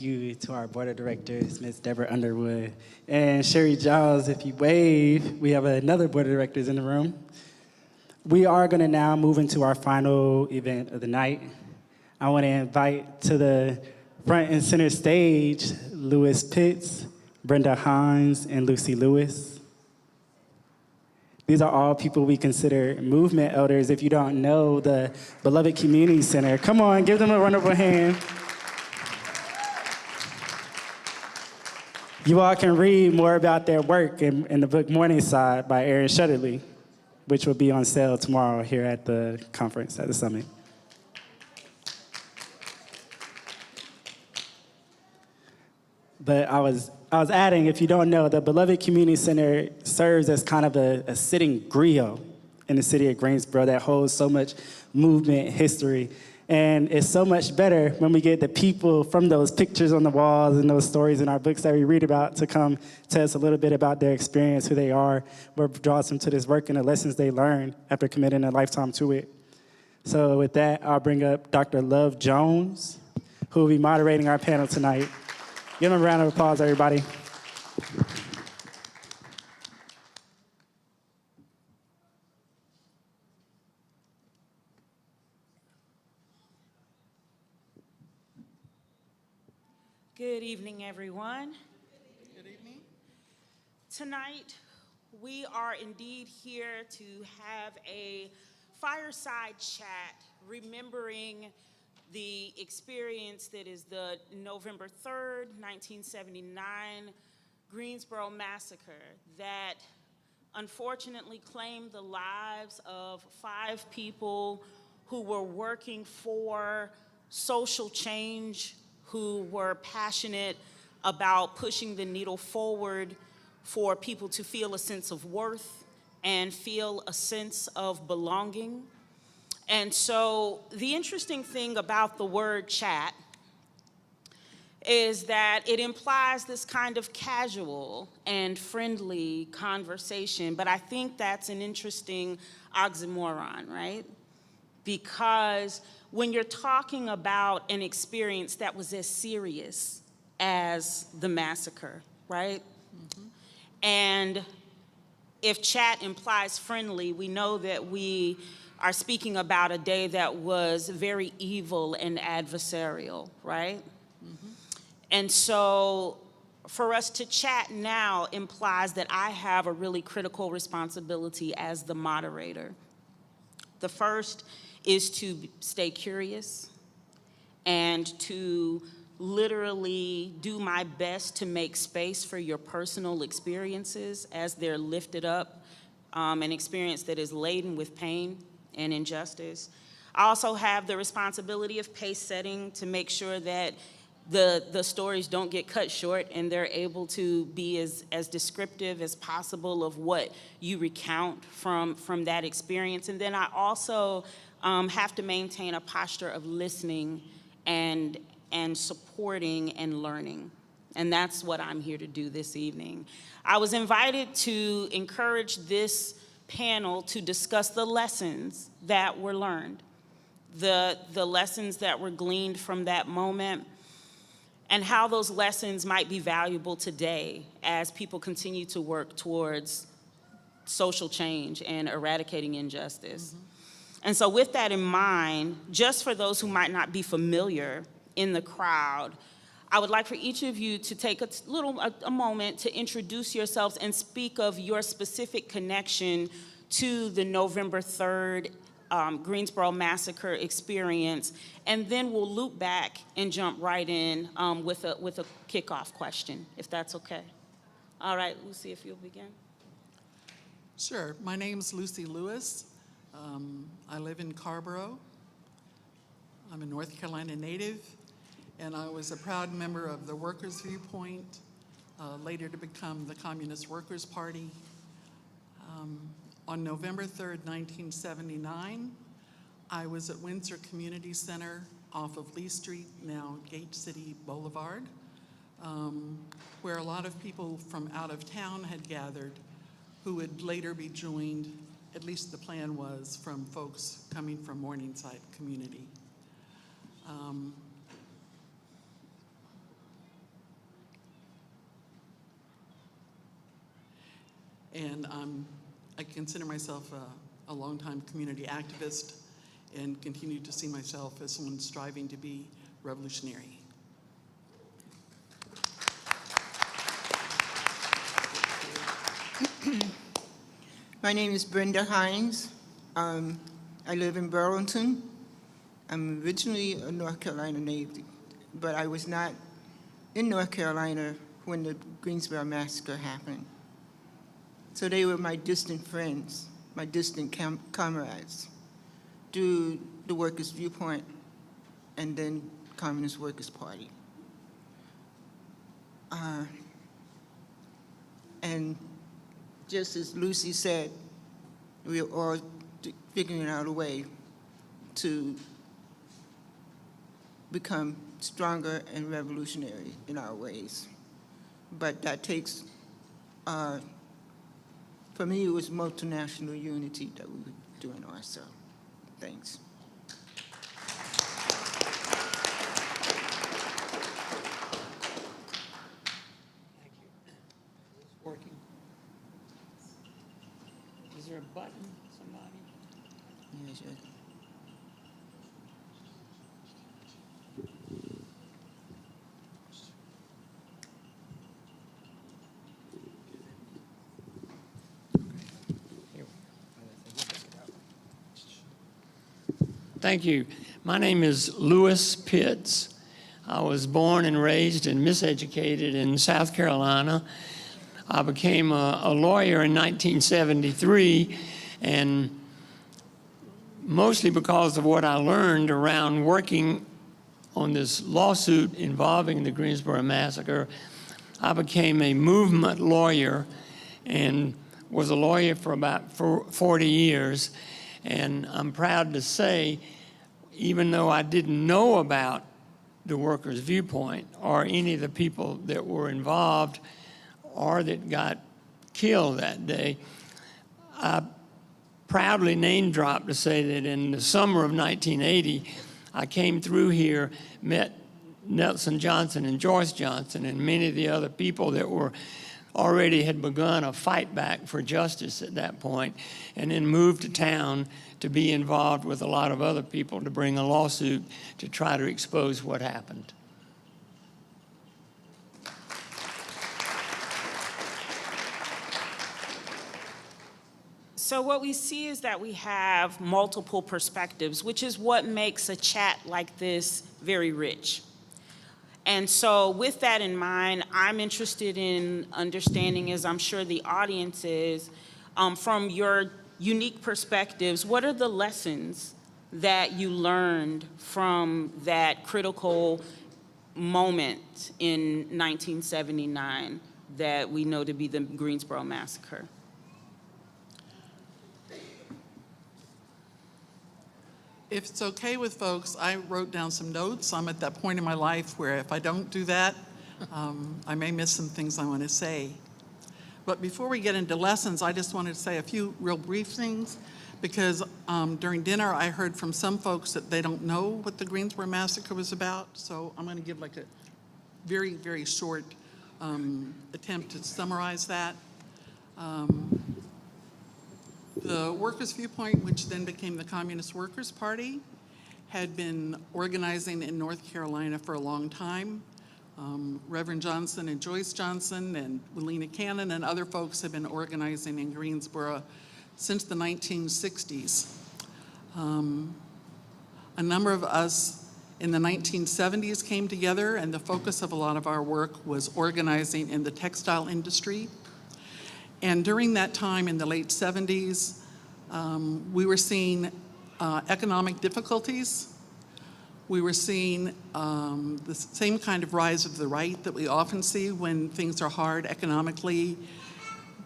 You to our board of directors, Ms. Deborah Underwood and Sherry Giles. If you wave, we have another board of directors in the room. We are going to now move into our final event of the night. I want to invite to the front and center stage Lewis Pitts, Brenda Hines, and Lucy Lewis. These are all people we consider movement elders. If you don't know the Beloved Community Center, come on, give them a wonderful hand. You all can read more about their work in the book Morningside by Aaron Shutterly, which will be on sale tomorrow here at the conference, at the summit. But I was adding, if you don't know, the Beloved Community Center serves as kind of a sitting griot in the city of Greensboro that holds so much movement, history. And it's so much better when we get the people from those pictures on the walls and those stories in our books that we read about to come tell us a little bit about their experience, who they are, what draws them to this work, and the lessons they learned after committing a lifetime to it. So with that, I'll bring up Dr. Love Jones, who will be moderating our panel tonight. Give him a round of applause, everybody. Good evening, everyone. Good evening. Tonight, we are indeed here to have a fireside chat, remembering the experience that is the November 3rd, 1979 Greensboro Massacre that unfortunately claimed the lives of 5 people who were working for social change, who were passionate about pushing the needle forward for people to feel a sense of worth and feel a sense of belonging. And so the interesting thing about the word chat is that it implies this kind of casual and friendly conversation, but I think that's an interesting oxymoron, right? Because when you're talking about an experience that was as serious as the massacre, right? Mm-hmm. And if chat implies friendly, we know that we are speaking about a day that was very evil and adversarial, right? Mm-hmm. And so for us to chat now implies that I have a really critical responsibility as the moderator. The first is to stay curious and to literally do my best to make space for your personal experiences as they're lifted up, an experience that is laden with pain and injustice. I also have the responsibility of pace setting to make sure that the stories don't get cut short and they're able to be as descriptive as possible of what you recount from that experience. And then I also have to maintain a posture of listening and supporting and learning. And that's what I'm here to do this evening. I was invited to encourage this panel to discuss the lessons that were learned, the lessons that were gleaned from that moment, and how those lessons might be valuable today as people continue to work towards social change and eradicating injustice. Mm-hmm. And so with that in mind, just for those who might not be familiar in the crowd, I would like for each of you to take a moment to introduce yourselves and speak of your specific connection to the November 3rd Greensboro Massacre experience, and then we'll loop back and jump right in with a kickoff question, if that's okay. All right, Lucy, if you'll begin. Sure. My name's Lucy Lewis. I live in Carborough. I'm a North Carolina native, and I was a proud member of the Workers' Viewpoint, later to become the Communist Workers' Party. On November 3rd, 1979, I was at Windsor Community Center off of Lee Street, now Gate City Boulevard, where a lot of people from out of town had gathered who would later be joined, at least the plan was, from folks coming from Morningside community. And I consider myself a longtime community activist and continue to see myself as someone striving to be revolutionary. My name is Brenda Hines. I live in Burlington. I'm originally a North Carolina native, but I was not in North Carolina when the Greensboro Massacre happened. So they were my distant friends, my distant comrades, through the Workers' Viewpoint and then Communist Workers' Party. And just as Lucy said, we are all figuring out a way to become stronger and revolutionary in our ways. But that takes, for me, it was multinational unity that we were doing also. Thanks. Working. Is there a button, somebody? Yeah, sure. Thank you. My name is Lewis Pitts. I was born and raised and miseducated in South Carolina. I became a lawyer in 1973, and mostly because of what I learned around working on this lawsuit involving the Greensboro Massacre, I became a movement lawyer and was a lawyer for about 40 years. And I'm proud to say, even though I didn't know about the Workers' Viewpoint or any of the people that were involved or that got killed that day, I proudly name drop to say that in the summer of 1980, I came through here, met Nelson Johnson and Joyce Johnson and many of the other people that were already had begun a fight back for justice at that point, and then moved to town to be involved with a lot of other people to bring a lawsuit to try to expose what happened. So what we see is that we have multiple perspectives, which is what makes a chat like this very rich. And so with that in mind, I'm interested in understanding, as I'm sure the audience is, from your unique perspectives, what are the lessons that you learned from that critical moment in 1979 that we know to be the Greensboro Massacre? If it's okay with folks, I wrote down some notes. I'm at that point in my life where if I don't do that, I may miss some things I want to say. But before we get into lessons, I just wanted to say a few real brief things, because during dinner I heard from some folks that they don't know what the Greensboro Massacre was about. So I'm going to give like a very, very short attempt to summarize that. The Workers' Viewpoint, which then became the Communist Workers' Party, had been organizing in North Carolina for a long time. Reverend Johnson and Joyce Johnson and Willena Cannon and other folks have been organizing in Greensboro since the 1960s. A number of us in the 1970s came together, and the focus of a lot of our work was organizing in the textile industry. And during that time in the late 70s, we were seeing economic difficulties. We were seeing the same kind of rise of the right that we often see when things are hard economically.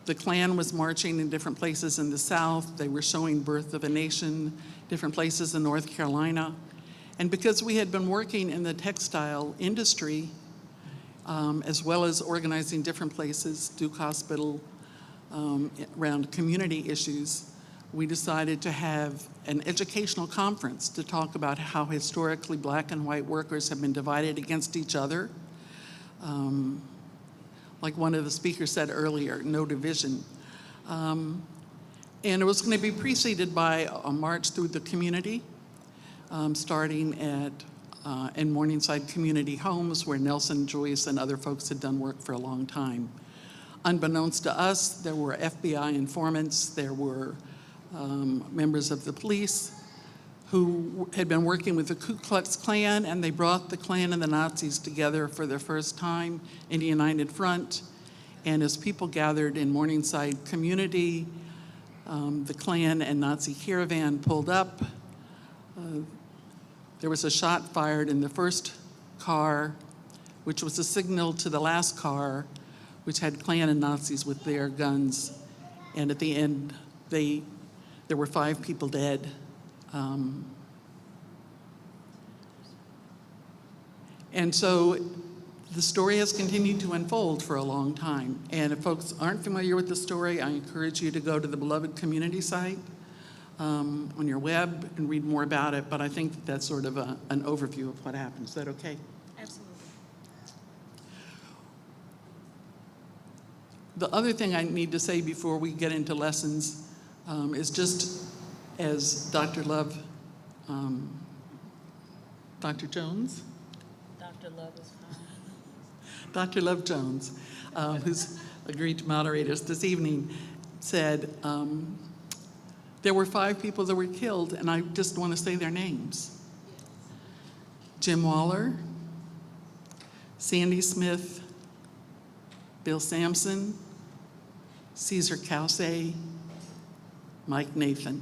The Klan was marching in different places in the South. They were showing Birth of a Nation, different places in North Carolina. And because we had been working in the textile industry, as well as organizing different places, Duke Hospital, around community issues, we decided to have an educational conference to talk about how historically black and white workers have been divided against each other. Like one of the speakers said earlier, no division. And it was going to be preceded by a march through the community, starting in Morningside Community Homes, where Nelson, Joyce, and other folks had done work for a long time. Unbeknownst to us, there were FBI informants, there were members of the police who had been working with the Ku Klux Klan, and they brought the Klan and the Nazis together for the first time in a united front. And as people gathered in Morningside Community, the Klan and Nazi caravan pulled up. There was a shot fired in the first car, which was a signal to the last car, which had Klan and Nazis with their guns. And at the end, there were 5 people dead. And so the story has continued to unfold for a long time. And if folks aren't familiar with the story, I encourage you to go to the Beloved Community site on your web and read more about it. But I think that's sort of an overview of what happened. Is that okay? Absolutely. The other thing I need to say before we get into lessons is just as Dr. Love, Dr. Jones? Dr. Love is fine. Dr. Love Jones, who's agreed to moderate us this evening, said there were 5 people that were killed, and I just want to say their names. Jim Waller, Sandy Smith, Bill Sampson, Caesar Cauce, Mike Nathan.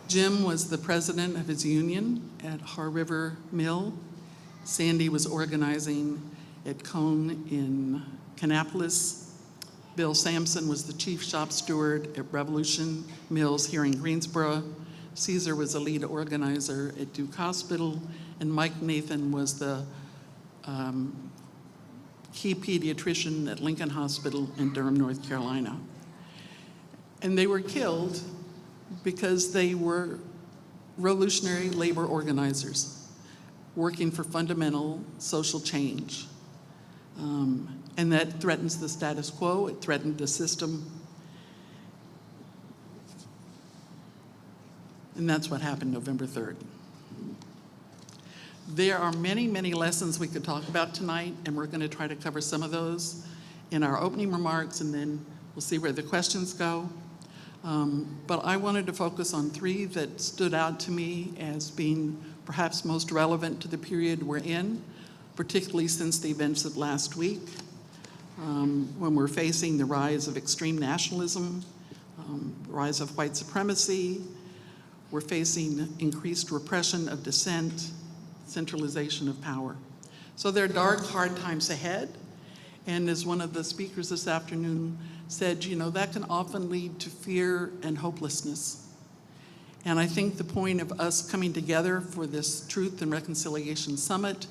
Jim was the president of his union at Har River Mill. Sandy was organizing at Cone in Kannapolis. Bill Sampson was the chief shop steward at Revolution Mills here in Greensboro. Caesar was a lead organizer at Duke Hospital, and Mike Nathan was the key pediatrician at Lincoln Hospital in Durham, North Carolina. And they were killed because they were revolutionary labor organizers working for fundamental social change. And that threatens the status quo, it threatened the system. And that's what happened November 3rd. There are many, many lessons we could talk about tonight, and we're going to try to cover some of those in our opening remarks, and then we'll see where the questions go. But I wanted to focus on 3 that stood out to me as being perhaps most relevant to the period we're in, particularly since the events of last week, when we're facing the rise of extreme nationalism, the rise of white supremacy. We're facing increased repression of dissent, centralization of power. So there are dark, hard times ahead. And as one of the speakers this afternoon said, you know, that can often lead to fear and hopelessness. And I think the point of us coming together for this Truth and Reconciliation Summit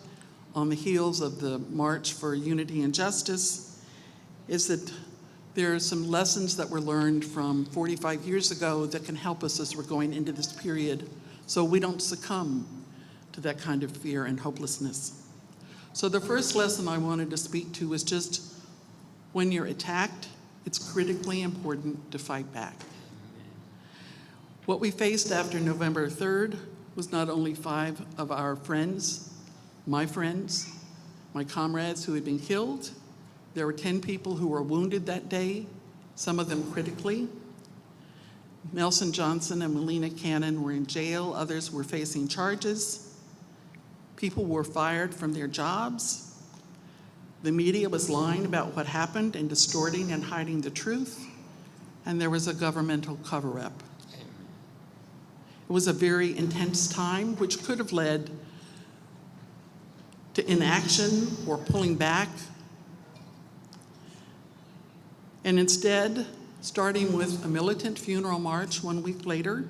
on the heels of the March for Unity and Justice is that there are some lessons that were learned from 45 years ago that can help us as we're going into this period so we don't succumb to that kind of fear and hopelessness. So the first lesson I wanted to speak to is just when you're attacked, it's critically important to fight back. What we faced after November 3rd was not only 5 of our friends, my comrades who had been killed. There were 10 people who were wounded that day, some of them critically. Nelson Johnson and Melina Cannon were in jail, others were facing charges. People were fired from their jobs. The media was lying about what happened and distorting and hiding the truth, and there was a governmental cover-up. It was a very intense time, which could have led to inaction or pulling back. And instead, starting with a militant funeral march 1 week later,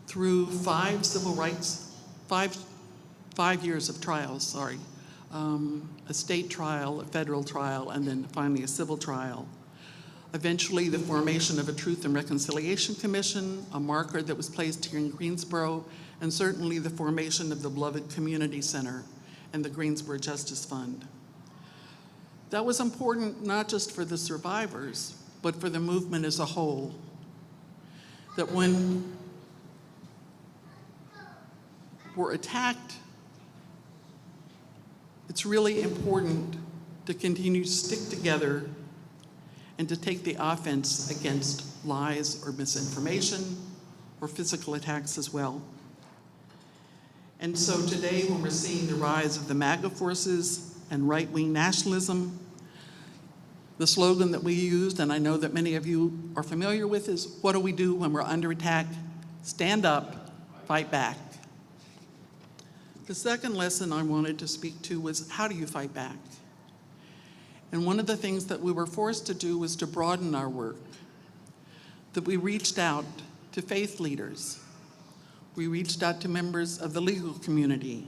through 5 civil rights, 5 years of trials, a state trial, a federal trial, and then finally a civil trial. Eventually, the formation of a Truth and Reconciliation Commission, a marker that was placed here in Greensboro, and certainly the formation of the Beloved Community Center and the Greensboro Justice Fund. That was important not just for the survivors, but for the movement as a whole. That when we're attacked, it's really important to continue to stick together and to take the offense against lies or misinformation or physical attacks as well. And so today, when we're seeing the rise of the MAGA forces and right-wing nationalism, the slogan that we used, and I know that many of you are familiar with, is what do we do when we're under attack? Stand up, fight back. The second lesson I wanted to speak to was how do you fight back? And one of the things that we were forced to do was to broaden our work, that we reached out to faith leaders. We reached out to members of the legal community.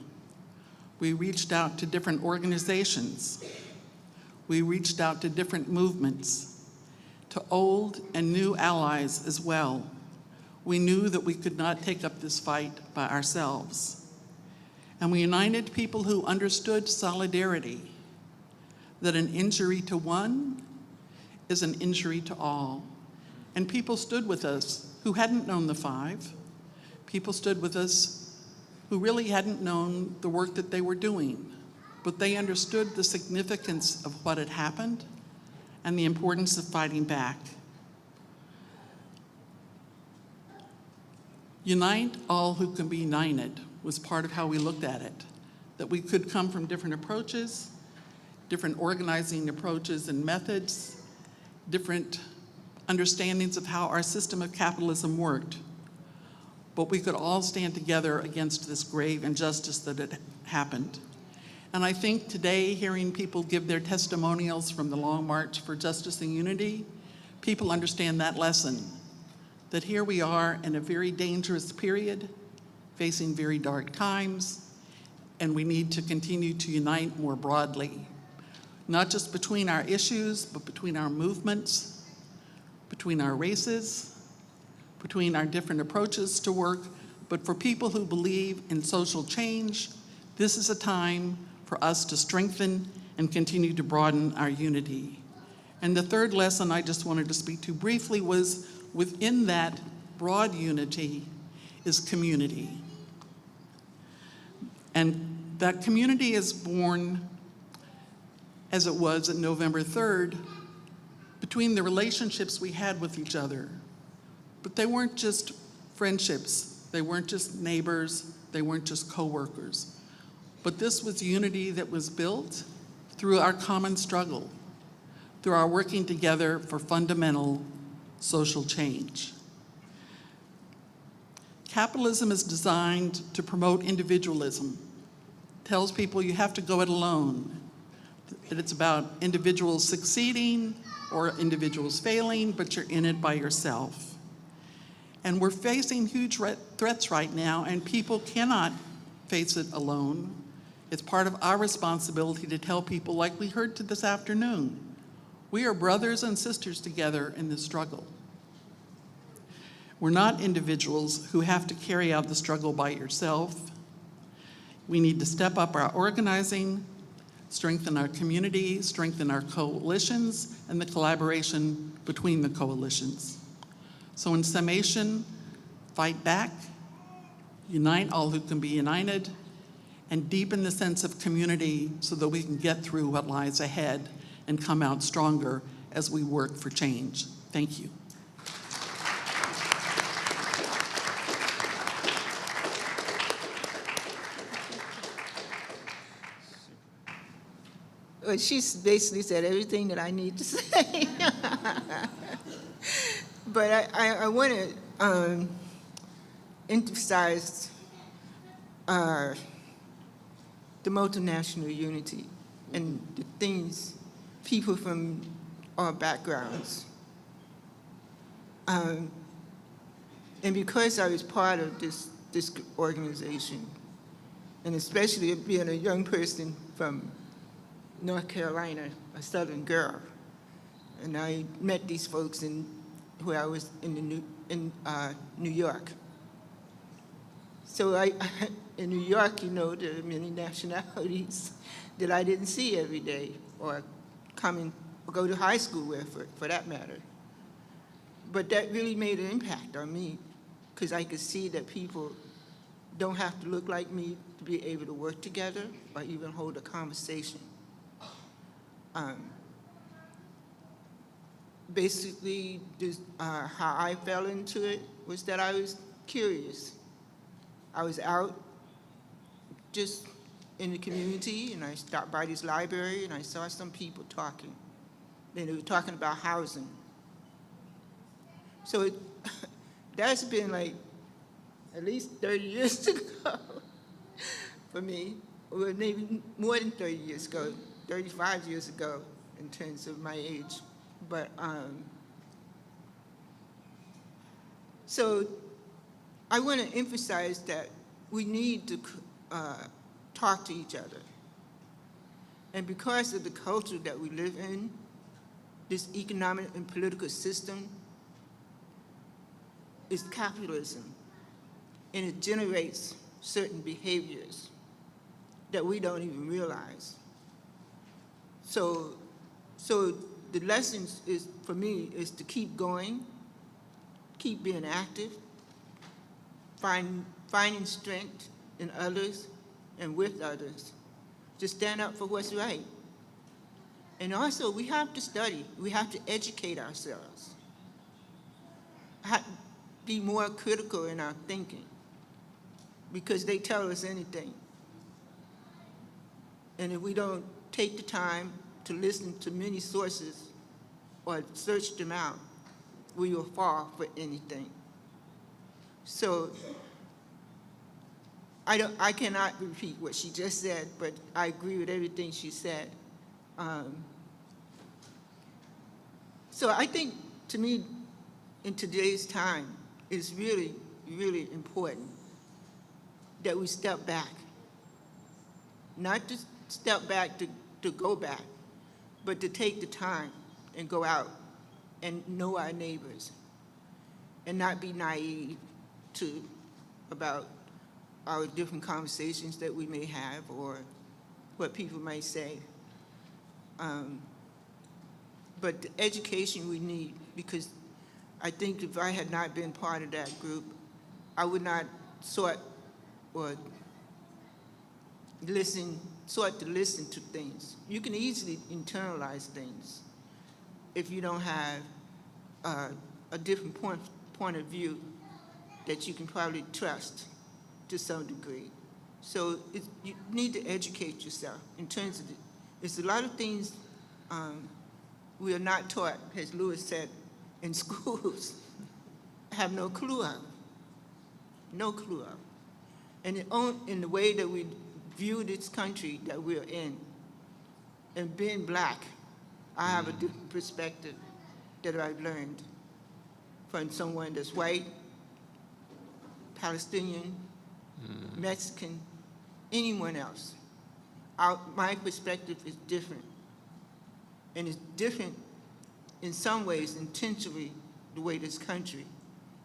We reached out to different organizations. We reached out to different movements, to old and new allies as well. We knew that we could not take up this fight by ourselves. And we united people who understood solidarity, that an injury to one is an injury to all. And people stood with us who hadn't known the five. People stood with us who really hadn't known the work that they were doing, but they understood the significance of what had happened and the importance of fighting back. Unite all who can be united was part of how we looked at it, that we could come from different approaches, different organizing approaches and methods, different understandings of how our system of capitalism worked. But we could all stand together against this grave injustice that had happened. And I think today, hearing people give their testimonials from the Long March for Justice and Unity, people understand that lesson, that here we are in a very dangerous period, facing very dark times, and we need to continue to unite more broadly, not just between our issues, but between our movements, between our races, between our different approaches to work. But for people who believe in social change, this is a time for us to strengthen and continue to broaden our unity. And the third lesson I just wanted to speak to briefly was within that broad unity is community. And that community is born, as it was on November 3rd, between the relationships we had with each other. But they weren't just friendships, they weren't just neighbors, they weren't just coworkers. But this was unity that was built through our common struggle, through our working together for fundamental social change. Capitalism is designed to promote individualism. It tells people you have to go it alone, that it's about individuals succeeding or individuals failing, but you're in it by yourself. And we're facing huge threats right now, and people cannot face it alone. It's part of our responsibility to tell people, like we heard this afternoon, we are brothers and sisters together in this struggle. We're not individuals who have to carry out the struggle by yourself. We need to step up our organizing, strengthen our community, strengthen our coalitions, and the collaboration between the coalitions. So in summation, fight back, unite all who can be united, and deepen the sense of community so that we can get through what lies ahead and come out stronger as we work for change. Thank you. Well, she's basically said everything that I need to say. But I want to emphasize the multinational unity and the things people from all backgrounds. And because I was part of this organization, and especially being a young person from North Carolina, a Southern girl, and I met these folks when I was in New York. So in New York, you know, there are many nationalities that I didn't see every day or go to high school with, for that matter. But that really made an impact on me because I could see that people don't have to look like me to be able to work together or even hold a conversation. Basically, how I fell into it was that I was curious. I was out just in the community, and I stopped by this library, and I saw some people talking. And they were talking about housing. So that's been like at least 30 years ago for me, or maybe more than 30 years ago, 35 years ago in terms of my age. But so I want to emphasize that we need to talk to each other. And because of the culture that we live in, this economic and political system is capitalism, and it generates certain behaviors that we don't even realize. So the lesson is, for me, is to keep going, keep being active, finding strength in others and with others, to stand up for what's right. And also, we have to study. We have to educate ourselves. Be more critical in our thinking, because they tell us anything. And if we don't take the time to listen to many sources or search them out, we will fall for anything. So I cannot repeat what she just said, but I agree with everything she said. So I think, to me, in today's time, it's really, really important that we step back. Not just step back to go back, but to take the time and go out and know our neighbors and not be naive about our different conversations that we may have or what people might say. But the education we need, because I think if I had not been part of that group, I would not sought to listen to things. You can easily internalize things if you don't have a different point of view that you can probably trust to some degree. So you need to educate yourself in terms of it's a lot of things we are not taught, as Lewis said, in schools, have no clue of. No clue of. And in the way that we view this country that we're in, and being black, I have a different perspective that I've learned from someone that's white, Palestinian, Mexican, anyone else. My perspective is different. And it's different in some ways intentionally the way this country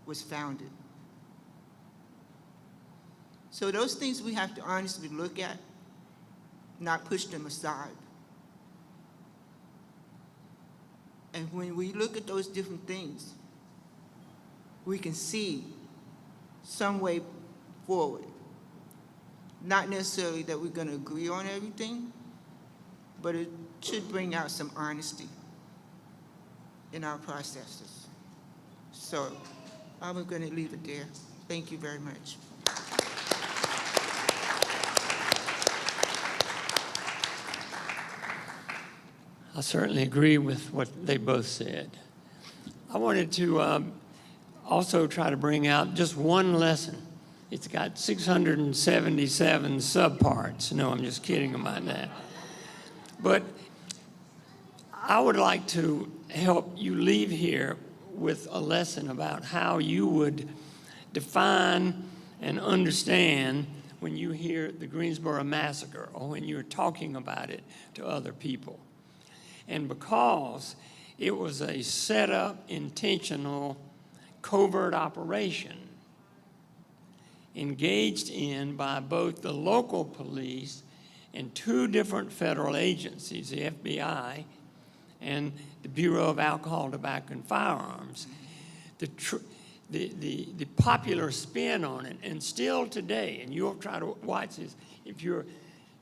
was founded. So those things we have to honestly look at, not push them aside. And when we look at those different things, we can see some way forward. Not necessarily that we're going to agree on everything, but it should bring out some honesty in our processes. So I'm going to leave it there. Thank you very much. I certainly agree with what they both said. I wanted to also try to bring out just one lesson. It's got 677 subparts. No, I'm just kidding about that. But I would like to help you leave here with a lesson about how you would define and understand when you hear the Greensboro Massacre or when you're talking about it to other people. And because it was a set-up, intentional, covert operation, engaged in by both the local police and 2 different federal agencies, the FBI and the Bureau of Alcohol, Tobacco, and Firearms. The popular spin on it, and still today, and you'll try to watch this, if you're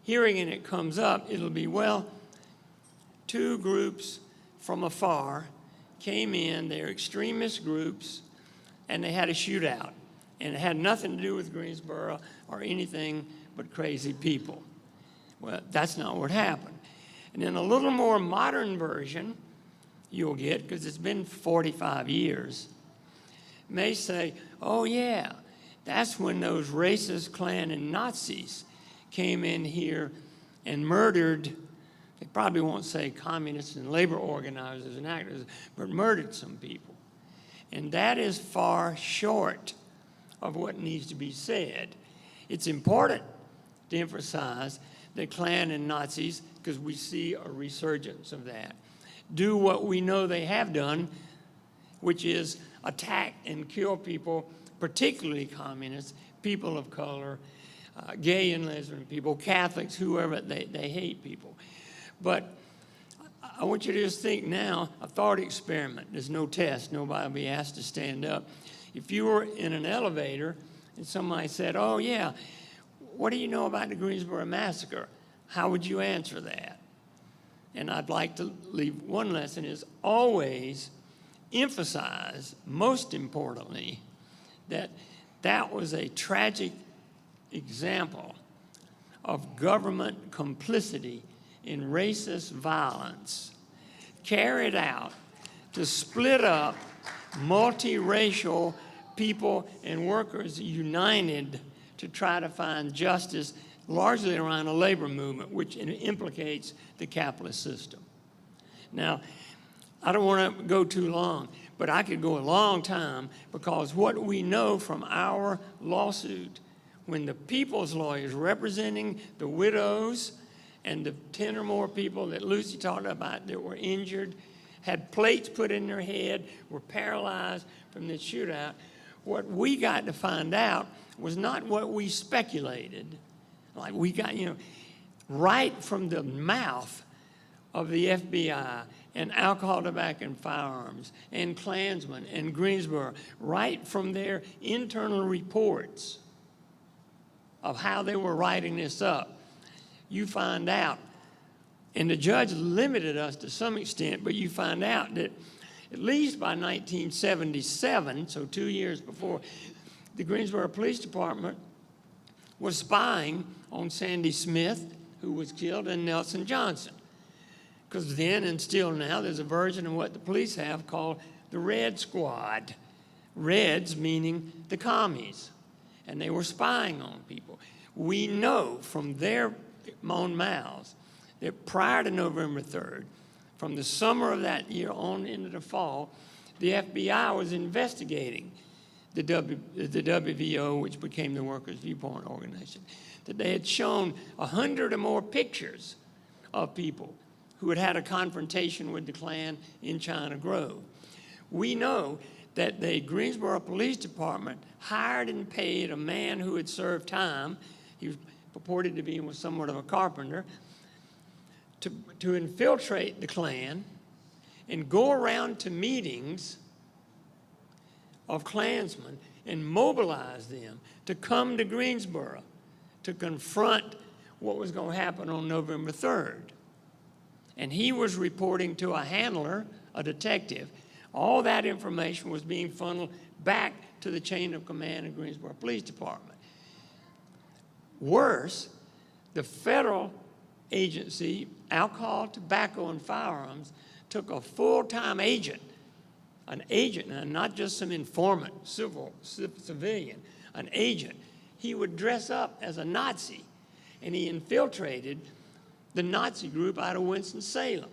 hearing and it comes up, it'll be, well, 2 groups from afar came in, they're extremist groups, and they had a shootout. And it had nothing to do with Greensboro or anything but crazy people. Well, that's not what happened. And then a little more modern version you'll get, because it's been 45 years, may say, oh yeah, that's when those racist Klan and Nazis came in here and murdered, they probably won't say communists and labor organizers and actors, but murdered some people. And that is far short of what needs to be said. It's important to emphasize that Klan and Nazis, because we see a resurgence of that, do what we know they have done, which is attack and kill people, particularly communists, people of color, gay and lesbian people, Catholics, whoever, they hate people. But I want you to just think now, a thought experiment. There's no test. Nobody will be asked to stand up. If you were in an elevator and somebody said, oh yeah, what do you know about the Greensboro Massacre? How would you answer that? And I'd like to leave one lesson is always emphasize, most importantly, that that was a tragic example of government complicity in racist violence carried out to split up multiracial people and workers united to try to find justice largely around a labor movement, which implicates the capitalist system. Now, I don't want to go too long, but I could go a long time because what we know from our lawsuit, when the people's lawyers representing the widows and the 10 or more people that Lucy talked about that were injured, had plates put in their head, were paralyzed from the shootout, what we got to find out was not what we speculated. Like we got, right from the mouth of the FBI and Alcohol, Tobacco, and Firearms and Klansmen and Greensboro, right from their internal reports of how they were writing this up, you find out, and the judge limited us to some extent, but you find out that at least by 1977, so 2 years before, the Greensboro Police Department was spying on Sandy Smith, who was killed, and Nelson Johnson. Because then and still now, there's a version of what the police have called the Red Squad. Reds meaning the commies. And they were spying on people. We know from their own mouths that prior to November 3rd, from the summer of that year on into the fall, the FBI was investigating the WVO, which became the Workers' Viewpoint Organization, that they had shown 100 or more pictures of people who had had a confrontation with the Klan in China Grove. We know that the Greensboro Police Department hired and paid a man who had served time, he was purported to be somewhat of a carpenter, to infiltrate the Klan and go around to meetings of Klansmen and mobilize them to come to Greensboro to confront what was going to happen on November 3rd. And he was reporting to a handler, a detective. All that information was being funneled back to the chain of command of Greensboro Police Department. Worse, the federal agency, Alcohol, Tobacco, and Firearms, took a full-time agent, an agent, and not just some informant, civilian, an agent. He would dress up as a Nazi, and he infiltrated the Nazi group out of Winston-Salem.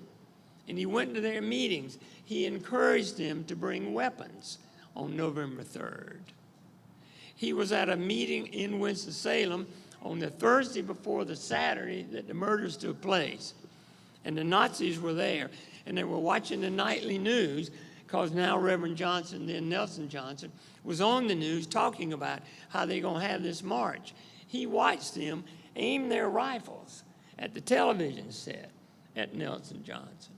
And he went to their meetings. He encouraged them to bring weapons on November 3rd. He was at a meeting in Winston-Salem on the Thursday before the Saturday that the murders took place. And the Nazis were there, and they were watching the nightly news because now Reverend Johnson, then Nelson Johnson, was on the news talking about how they're going to have this march. He watched them aim their rifles at the television set at Nelson Johnson.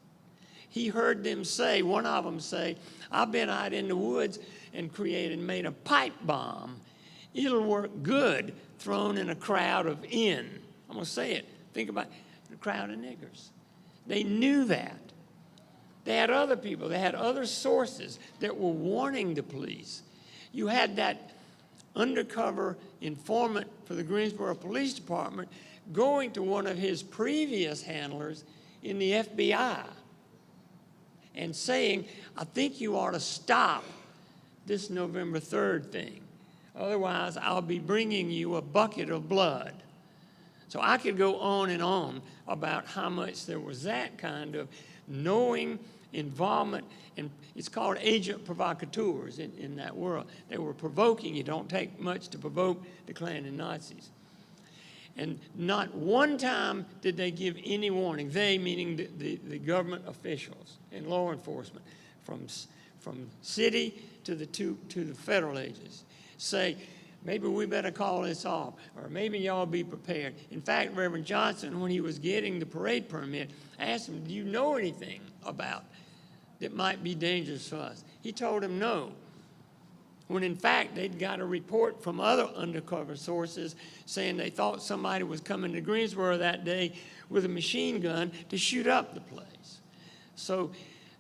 He heard them say, one of them say, I've been out in the woods and made a pipe bomb. It'll work good thrown in a crowd of I'm going to say it. Think about the crowd of niggers. They knew that. They had other people. They had other sources that were warning the police. You had that undercover informant for the Greensboro Police Department going to one of his previous handlers in the FBI and saying, I think you ought to stop this November 3rd thing. Otherwise, I'll be bringing you a bucket of blood. So I could go on and on about how much there was that kind of knowing involvement, and it's called agent provocateurs in that world. They were provoking. You don't take much to provoke the Klan and Nazis. And not one time did they give any warning. They, meaning the government officials and law enforcement, from city to the federal agents, say, maybe we better call this off, or maybe y'all be prepared. In fact, Reverend Johnson, when he was getting the parade permit, asked him, do you know anything about that might be dangerous for us? He told him no, when in fact they'd got a report from other undercover sources saying they thought somebody was coming to Greensboro that day with a machine gun to shoot up the place. So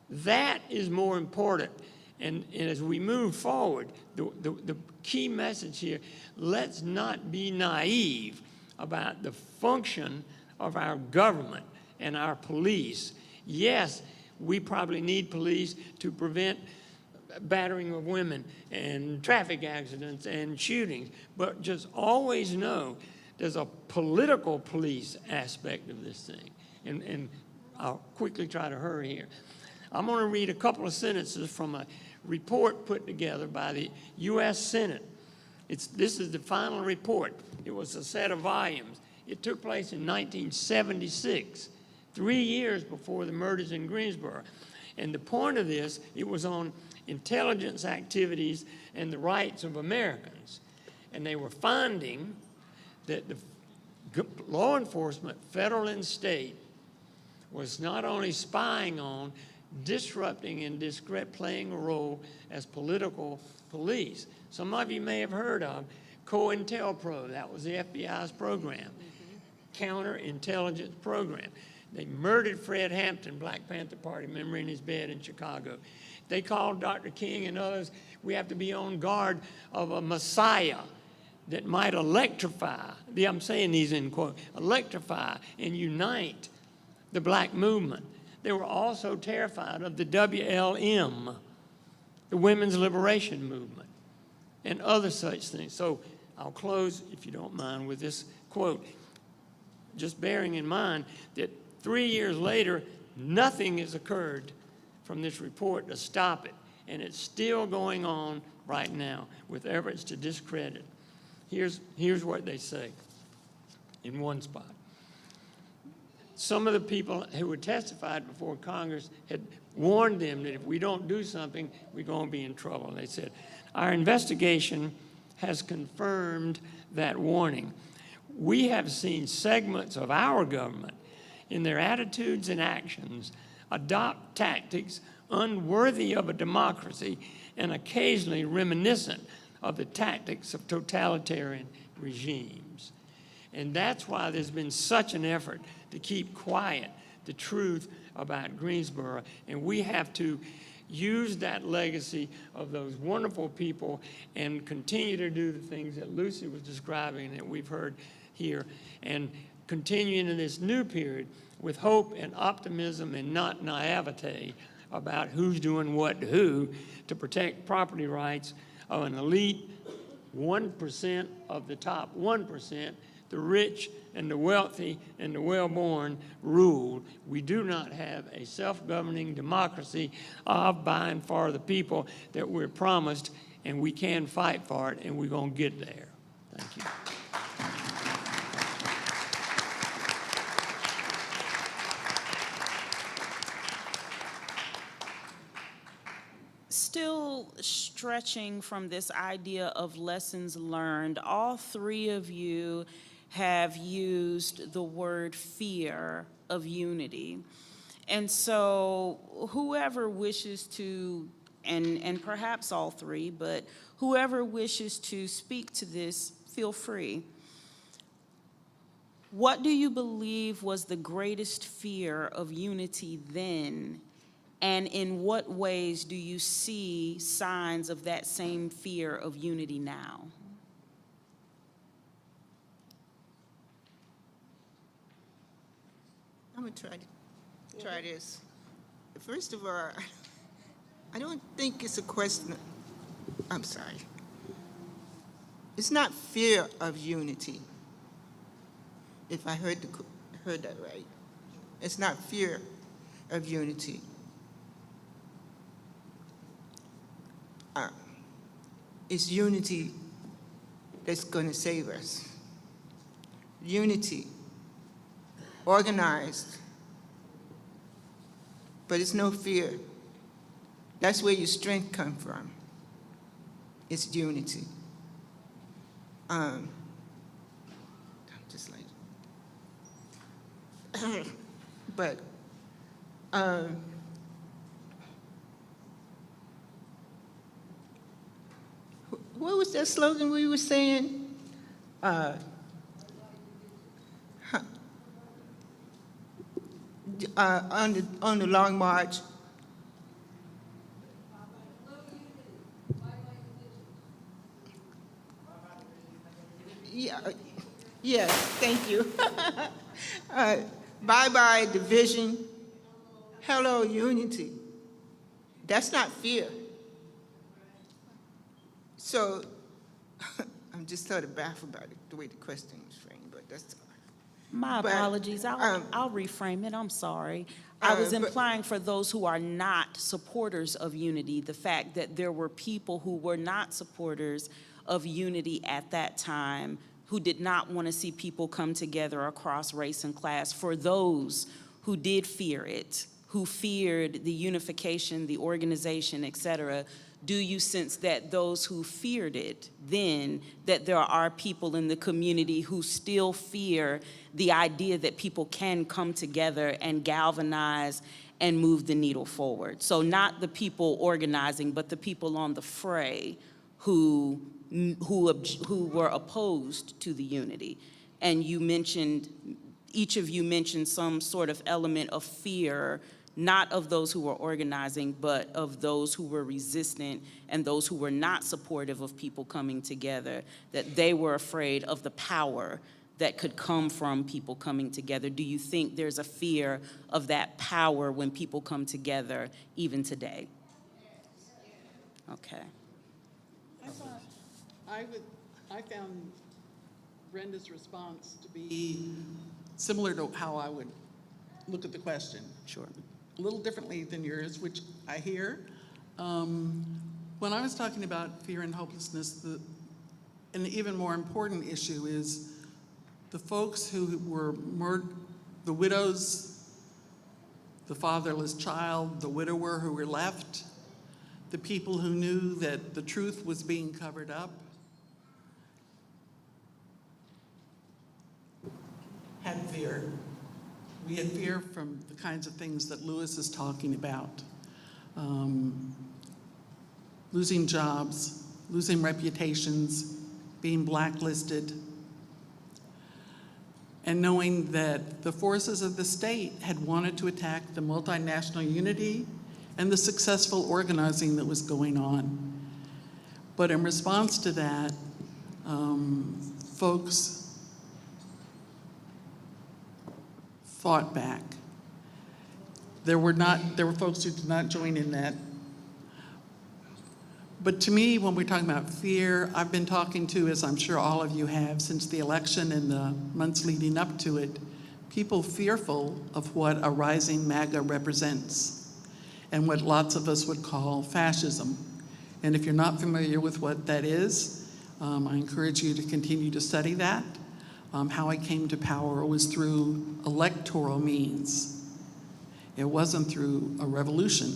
that is more important. And as we move forward, the key message here, let's not be naive about the function of our government and our police. Yes, we probably need police to prevent battering of women and traffic accidents and shootings, but just always know there's a political police aspect of this thing. And I'll quickly try to hurry here. I'm going to read a couple of sentences from a report put together by the U.S. Senate. This is the final report. It was a set of volumes. It took place in 1976, 3 years before the murders in Greensboro. And the point of this, it was on intelligence activities and the rights of Americans. And they were finding that the law enforcement, federal and state, was not only spying on, disrupting and playing a role as political police. Some of you may have heard of COINTELPRO. That was the FBI's program, counterintelligence program. They murdered Fred Hampton, Black Panther Party member, in his bed in Chicago. They called Dr. King and others, we have to be on guard of a messiah that might electrify, I'm saying these in quote, electrify and unite the black movement. They were also terrified of the WLM, the Women's Liberation Movement, and other such things. So I'll close, if you don't mind, with this quote, just bearing in mind that 3 years later, nothing has occurred from this report to stop it, and it's still going on right now with efforts to discredit. Here's what they say in one spot. Some of the people who had testified before Congress had warned them that if we don't do something, we're going to be in trouble. And they said, our investigation has confirmed that warning. We have seen segments of our government in their attitudes and actions adopt tactics unworthy of a democracy and occasionally reminiscent of the tactics of totalitarian regimes. And that's why there's been such an effort to keep quiet the truth about Greensboro. And we have to use that legacy of those wonderful people and continue to do the things that Lucy was describing that we've heard here, and continue into this new period with hope and optimism and not naivete about who's doing what to who to protect property rights of an elite 1% of the top 1%, the rich and the wealthy and the well-born ruled. We do not have a self-governing democracy of, by, and for the people that we're promised, and we can fight for it, and we're going to get there. Thank you. stretching from this idea of lessons learned, all three of you have used the word fear of unity. And so whoever wishes to, and perhaps all three, but whoever wishes to speak to this, feel free. What do you believe was the greatest fear of unity then? And in what ways do you see signs of that same fear of unity now? I'm gonna try this. First of all, I don't think it's a question. I'm sorry. It's not fear of unity. If I heard that right, it's not fear of unity. It's unity that's going to save us. Unity, organized, but it's no fear. That's where your strength comes from. It's unity. I'm just like, but what was that slogan we were saying? On the Long March. Yeah, yes, thank you. Bye-bye division, hello unity. That's not fear. So I'm just sort of baffled by the way the question was framed, but that's all right. My But, apologies. I'll reframe it. I'm sorry. I was but- implying for those who are not supporters of unity, the fact that there were people who were not supporters of unity at that time, who did not want to see people come together across race and class. For those who did fear it, who feared the unification, the organization, et cetera, do you sense that those who feared it then, that there are people in the community who still fear the idea that people can come together and galvanize and move the needle forward? So not the people organizing, but the people on the fray who were opposed to the unity. And you mentioned, each of you mentioned some sort of element of fear, not of those who were organizing, but of those who were resistant and those who were not supportive of people coming together, that they were afraid of the power that could come from people coming together. Do you think there's a fear of that power when people come together, even today? Okay. I found Brenda's response to be similar to how I would look at the question. Sure. A little differently than yours, which I hear. When I was talking about fear and hopelessness, an even more important issue is the folks who were the widows, the fatherless child, the widower who were left, the people who knew that the truth was being covered up, had fear. We had fear from the kinds of things that Lewis is talking about. Losing jobs, losing reputations, being blacklisted, and knowing that the forces of the state had wanted to attack the multinational unity and the successful organizing that was going on. But in response to that, folks fought back. There were folks who did not join in that. But to me, when we're talking about fear, I've been talking to, as I'm sure all of you have, since the election and the months leading up to it, people fearful of what a rising MAGA represents and what lots of us would call fascism. And if you're not familiar with what that is, I encourage you to continue to study that. How I came to power was through electoral means. It wasn't through a revolution.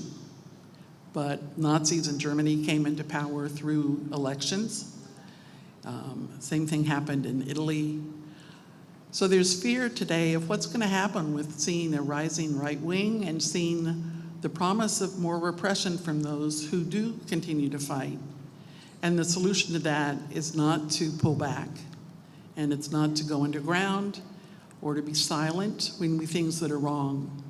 But Nazis in Germany came into power through elections. Same thing happened in Italy. So there's fear today of what's going to happen with seeing a rising right wing and seeing the promise of more repression from those who do continue to fight. And the solution to that is not to pull back, and it's not to go underground or to be silent when we things that are wrong.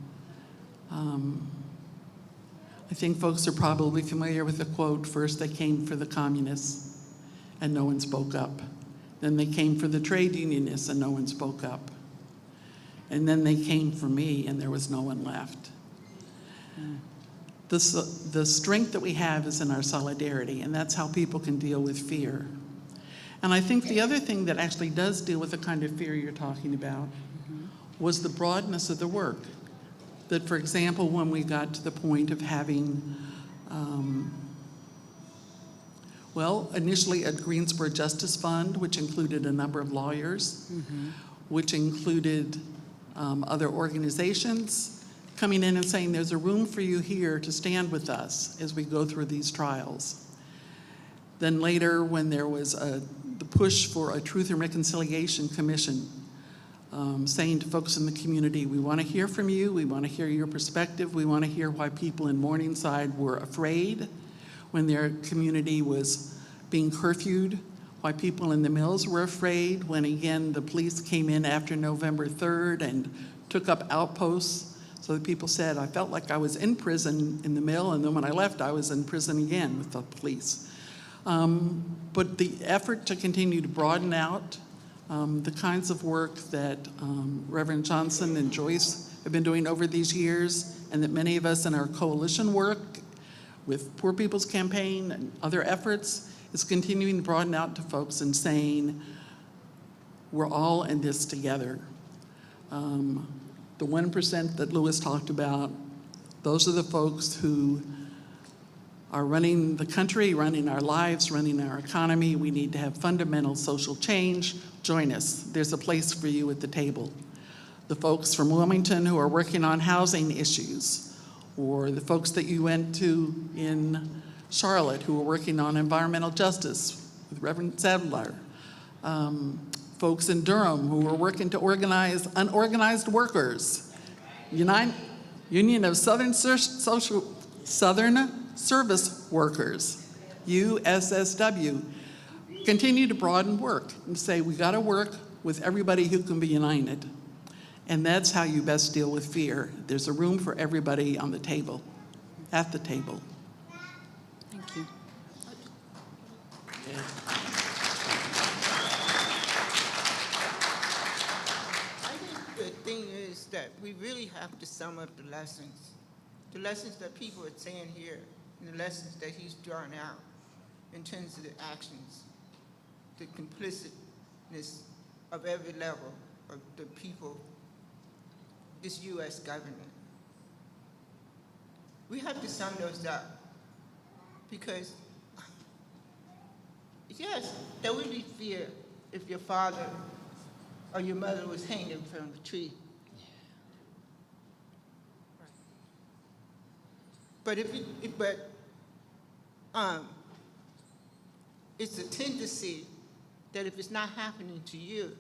I think folks are probably familiar with the quote, first they came for the communists and no one spoke up. Then they came for the trade unionists and no one spoke up. And then they came for me and there was no one left. The strength that we have is in our solidarity, and that's how people can deal with fear. And I think the other thing that actually does deal with the kind of fear you're talking about was the broadness of the work. That, for example, when we got to the point of having, initially a Greensboro Justice Fund, which included a number of lawyers, which included other organizations, coming in and saying, there's a room for you here to stand with us as we go through these trials. Then later, when there was the push for a Truth and Reconciliation Commission, saying to folks in the community, we want to hear from you, we want to hear your perspective, we want to hear why people in Morningside were afraid when their community was being curfewed, why people in the mills were afraid when, again, the police came in after November 3rd and took up outposts. So that people said, I felt like I was in prison in the mill, and then when I left, I was in prison again with the police. But the effort to continue to broaden out the kinds of work that Reverend Johnson and Joyce have been doing over these years, and that many of us in our coalition work with Poor People's Campaign and other efforts, is continuing to broaden out to folks and saying, we're all in this together. The 1% that Lewis talked about, those are the folks who are running the country, running our lives, running our economy. We need to have fundamental social change. Join us. There's a place for you at the table. The folks from Wilmington who are working on housing issues, or the folks that you went to in Charlotte who are working on environmental justice with Reverend Sadler. Folks in Durham who are working to organize unorganized workers. Union of Southern Service Workers, USSW. Continue to broaden work and say, we gotta work with everybody who can be united. And that's how you best deal with fear. There's a room for everybody on the table, at the table. Thank you. I think the thing is that we really have to sum up the lessons that people are saying here, and the lessons that he's drawn out in terms of the actions, the complicitness of every level of the people, this U.S. government. We have to sum those up because, yes, there would be fear if your father or your mother was hanging from the tree. But it's a tendency that if it's not happening to you,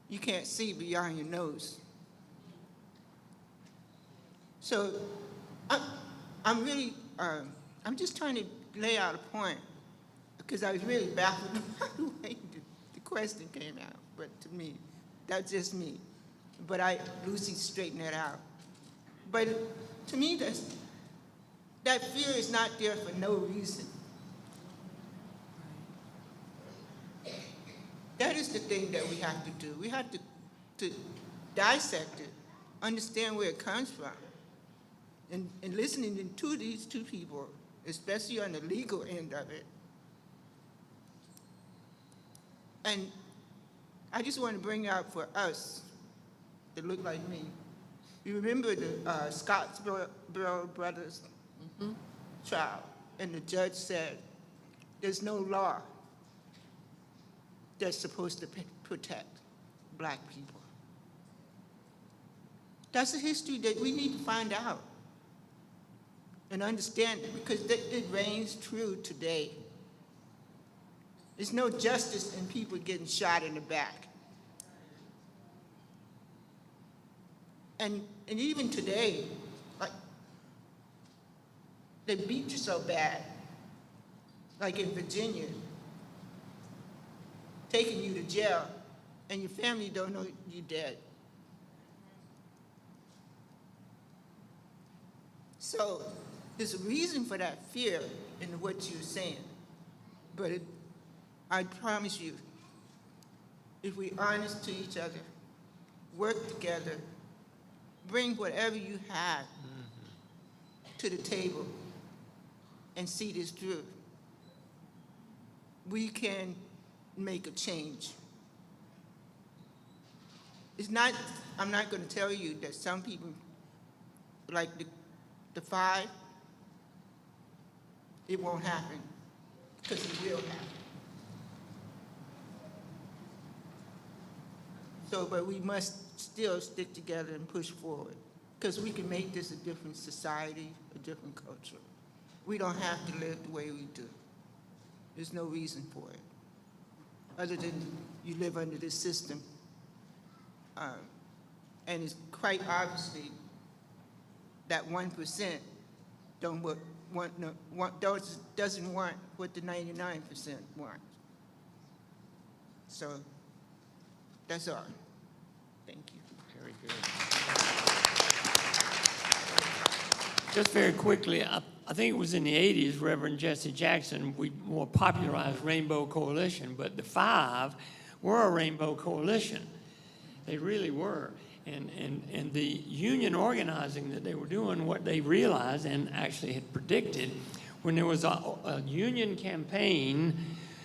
you can't see beyond your nose. So I'm really, I'm just trying to lay out a point because I was really baffled by the way the question came out. But to me, that's just me. But Lucy straightened that out. But to me, that fear is not there for no reason. That is the thing that we have to do. We have to dissect it, understand where it comes from. And listening to these two people, especially on the legal end of it. And I just want to bring out for us that look like me. You remember the Scottsboro brothers trial, and the judge said, there's no law that's supposed to protect black people. That's a history that we need to find out. and understand it, because it reigns true today. There's no justice in people getting shot in the back. And even today, like, they beat you so bad, like in Virginia, taking you to jail, and your family don't know you're dead. So there's a reason for that fear in what you're saying. But I promise you, if we're honest to each other, work together, bring whatever you have to the table and see this through, we can make a change. It's not, I'm not going to tell you that some people, like the 5, it won't happen, because it will happen. So, but we must still stick together and push forward, because we can make this a different society, a different culture. We don't have to live the way we do. There's no reason for it, other than you live under this system. And it's quite obviously that 1% doesn't want what the 99% want. So that's all. Thank you. Very good. Just very quickly, I think it was in the 80s, Reverend Jesse Jackson, we more popularized Rainbow Coalition, but the 5 were a Rainbow Coalition. They really were. And the union organizing that they were doing, what they realized and actually had predicted, when there was a union campaign,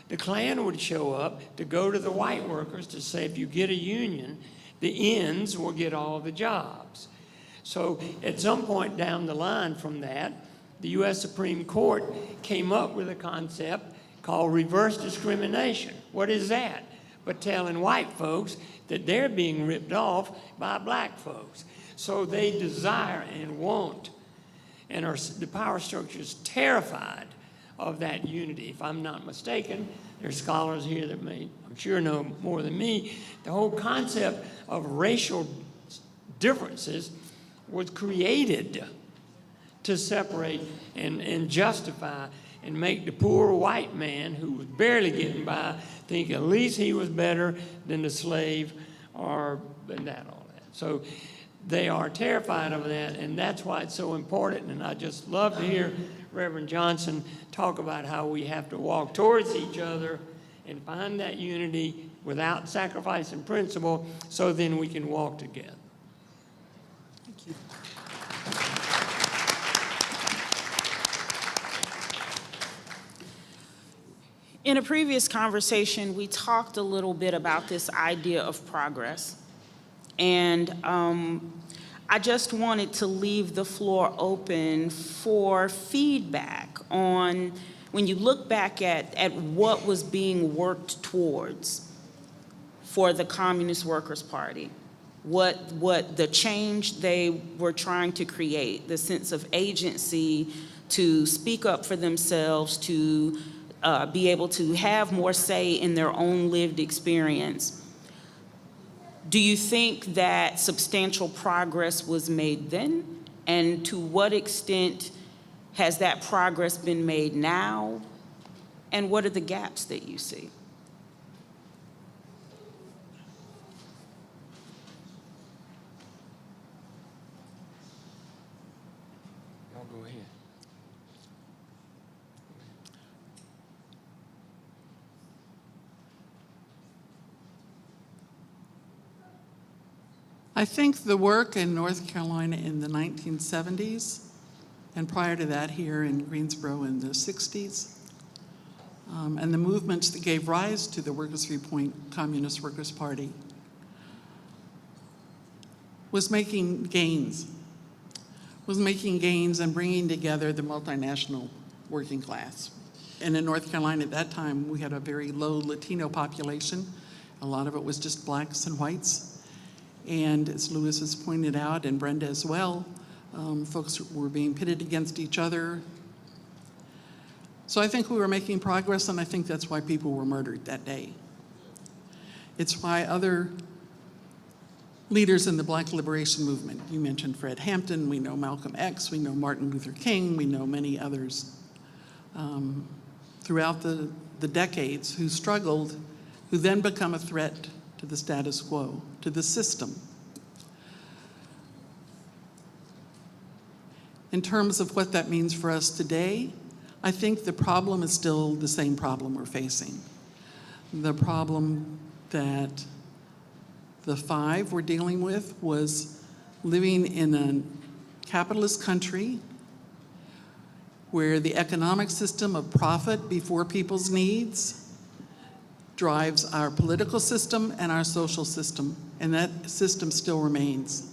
the Klan would show up to go to the white workers to say, if you get a union, the ends will get all the jobs. So at some point down the line from that, the U.S. Supreme Court came up with a concept called reverse discrimination. What is that? But telling white folks that they're being ripped off by black folks. So they desire and want, and the power structure is terrified of that unity. If I'm not mistaken, there's scholars here that may, I'm sure, know more than me. The whole concept of racial differences was created to separate and justify and make the poor white man who was barely getting by think at least he was better than the slave or than that, all that. So they are terrified of that, and that's why it's so important. And I just love to hear Reverend Johnson talk about how we have to walk towards each other and find that unity without sacrificing principle, so then we can walk together. Thank you. In a previous conversation, we talked a little bit about this idea of progress. And I just wanted to leave the floor open for feedback on, when you look back at what was being worked towards for the Communist Workers' Party, what the change they were trying to create, the sense of agency to speak up for themselves, to be able to have more say in their own lived experience. Do you think that substantial progress was made then? And to what extent has that progress been made now? And what are the gaps that you see? Y'all go ahead. I think the work in North Carolina in the 1970s, and prior to that here in Greensboro in the 60s, and the movements that gave rise to the Workers' Viewpoint Communist Workers' Party, was making gains and bringing together the multinational working class. And in North Carolina at that time, we had a very low Latino population. A lot of it was just blacks and whites. And as Lewis has pointed out, and Brenda as well, Folks were being pitted against each other. So I think we were making progress, and I think that's why people were murdered that day. It's why other leaders in the Black liberation movement, you mentioned Fred Hampton, we know Malcolm X, we know Martin Luther King, we know many others throughout the decades who struggled, who then become a threat to the status quo, to the system. In terms of what that means for us today, I think the problem is still the same problem we're facing. The problem that the five were dealing with was living in a capitalist country where the economic system of profit before people's needs drives our political system and our social system, and that system still remains.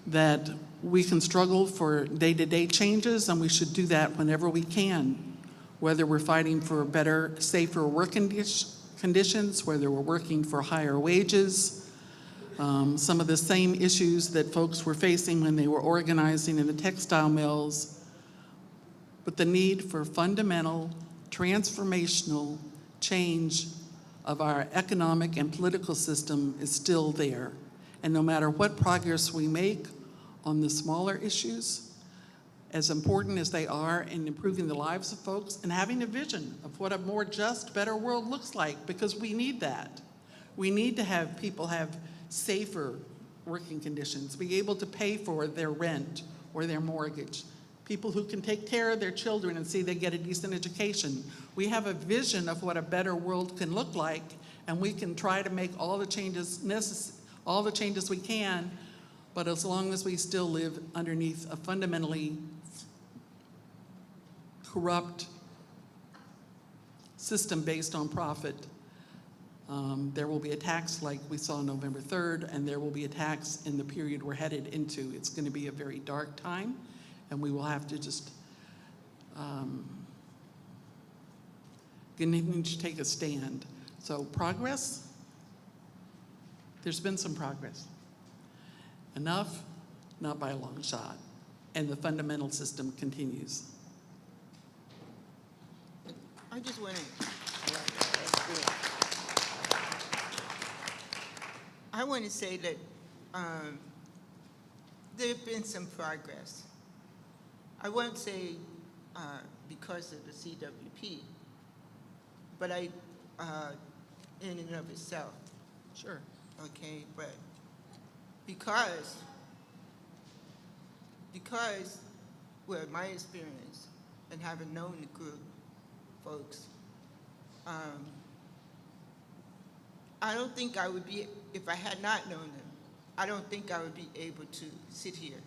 That we can struggle for day-to-day changes, and we should do that whenever we can, whether we're fighting for better, safer work conditions, whether we're working for higher wages, some of the same issues that folks were facing when they were organizing in the textile mills, but the need for fundamental, transformational change of our economic and political system is still there. And no matter what progress we make on the smaller issues, as important as they are in improving the lives of folks and having a vision of what a more just, better world looks like, because we need that. We need to have people have safer working conditions, be able to pay for their rent or their mortgage, people who can take care of their children and see they get a decent education. We have a vision of what a better world can look like, and we can try to make all the changes we can, but as long as we still live underneath a fundamentally corrupt system based on profit, there will be attacks like we saw November 3rd, and there will be attacks in the period we're headed into. It's going to be a very dark time, and we will have to just continue to take a stand. So progress, there's been some progress. Enough, not by a long shot, and the fundamental system continues. I just want to. I want to say that there have been some progress. I won't say because of the CWP, but in and of itself. Sure. Okay, but because well, my experience and having known the group, folks, I don't think I would be, if I had not known them, I don't think I would be able to sit here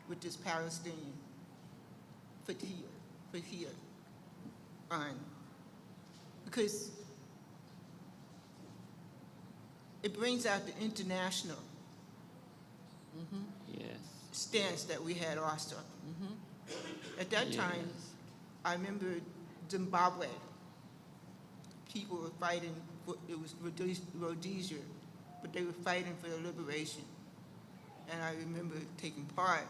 with this Palestinian foot here on, because it brings out the international stance that we had also. At that time, I remember Zimbabwe. People were fighting, it was Rhodesia, but they were fighting for their liberation. And I remember taking part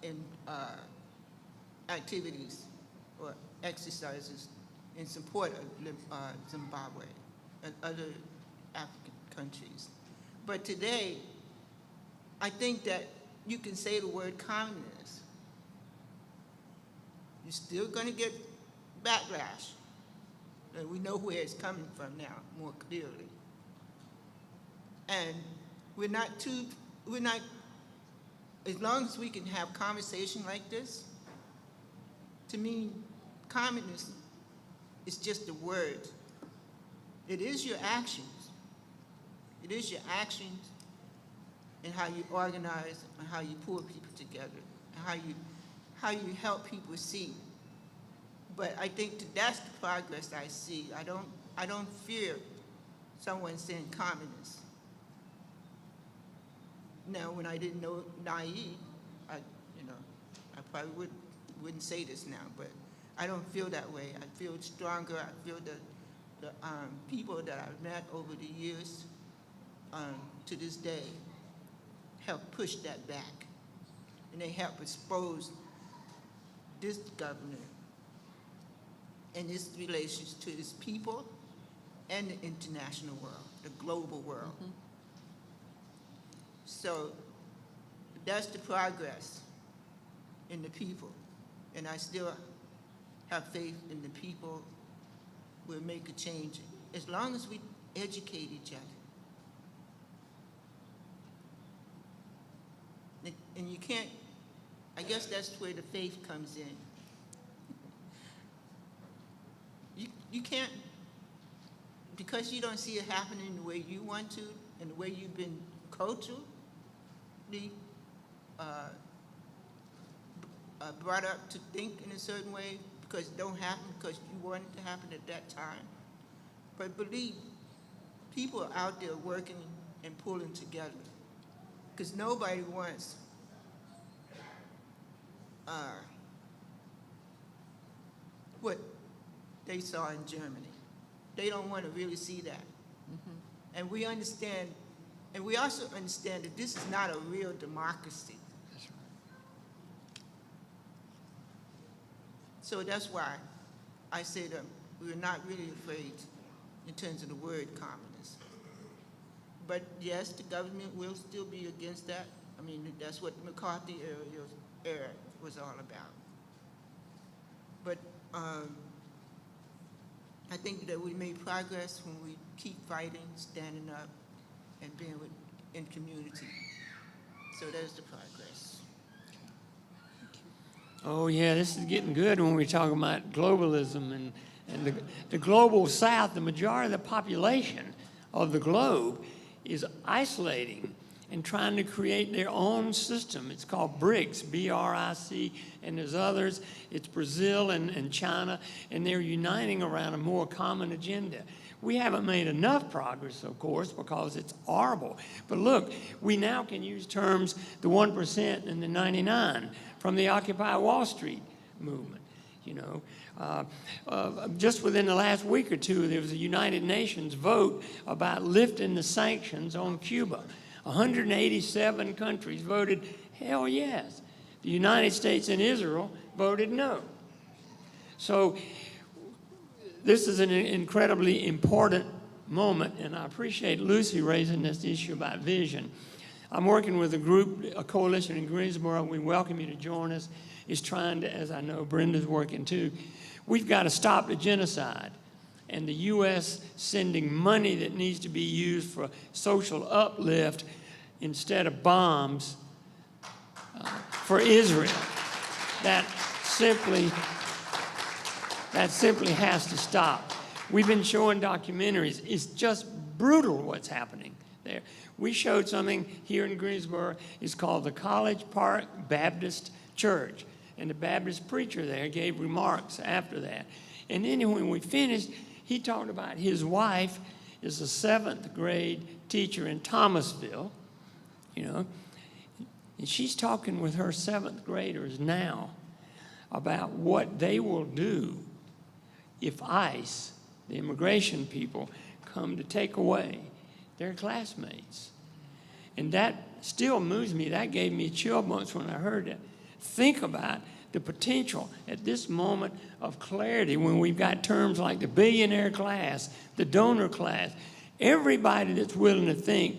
in activities or exercises in support of Zimbabwe and other African countries. But today, I think that you can say the word communist. You're still going to get backlash. And we know where it's coming from now, more clearly. And we're not, as long as we can have conversation like this, to me, communism is just a word. It is your actions. It is your actions and how you organize and how you pull people together and how you help people see. But I think that's the progress I see. I don't fear someone saying communist. Now, when I didn't know naive, I probably wouldn't say this now, but I don't feel that way. I feel stronger. I feel the people that I've met over the years to this day help push that back. and they help expose this government and its relations to its people and the international world, the global world. So that's the progress in the people. And I still have faith in the people will make a change as long as we educate each other. And you can't, I guess that's where the faith comes in. You can't, because you don't see it happening the way you want to and the way you've been culturally brought up to think in a certain way, because it don't happen because you want it to happen at that time. But believe, people are out there working and pulling together, because nobody wants what they saw in Germany. They don't want to really see that. And we understand, and we also understand that this is not a real democracy. That's right. So that's why I say that we're not really afraid in terms of the word communist. But yes, the government will still be against that. I mean, that's what the McCarthy era was all about. But I think that we made progress when we keep fighting, standing up, and being in community. So there's the progress. Oh yeah, this is getting good when we talk about globalism and the global south. The majority of the population of the globe is isolating and trying to create their own system. It's called BRICS, B-R-I-C, and there's others. It's Brazil and China, and they're uniting around a more common agenda. We haven't made enough progress, of course, because it's horrible. But look, we now can use terms, the 1% and the 99 from the Occupy Wall Street movement. You know, just within the last week or two, there was a United Nations vote about lifting the sanctions on Cuba. 187 countries voted hell yes. The United States and Israel voted no. So this is an incredibly important moment, and I appreciate Lucy raising this issue about vision. I'm working with a group, a coalition in Greensboro. We welcome you to join us. Is trying to, as I know Brenda's working too, we've got to stop the genocide. And the U.S. sending money that needs to be used for social uplift instead of bombs for Israel. That simply has to stop. We've been showing documentaries. It's just brutal what's happening there. We showed something here in Greensboro. It's called the College Park Baptist Church. And the Baptist preacher there gave remarks after that. And then when we finished, he talked about his wife is a 7th grade teacher in Thomasville, you know, and she's talking with her 7th graders now about what they will do if ICE, the immigration people, come to take away their classmates. And that still moves me. That gave me chill bumps when I heard it. Think about the potential at this moment of clarity when we've got terms like the billionaire class, the donor class. Everybody that's willing to think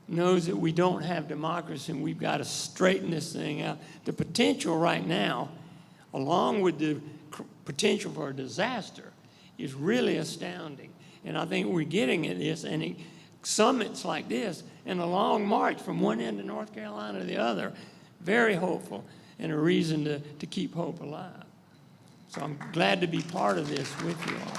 knows that we don't have democracy and we've got to straighten this thing out. The potential right now, along with the potential for a disaster, is really astounding. And I think we're getting at this, and summits like this, and a long march from one end of North Carolina to the other, very hopeful and a reason to keep hope alive. So I'm glad to be part of this with you all.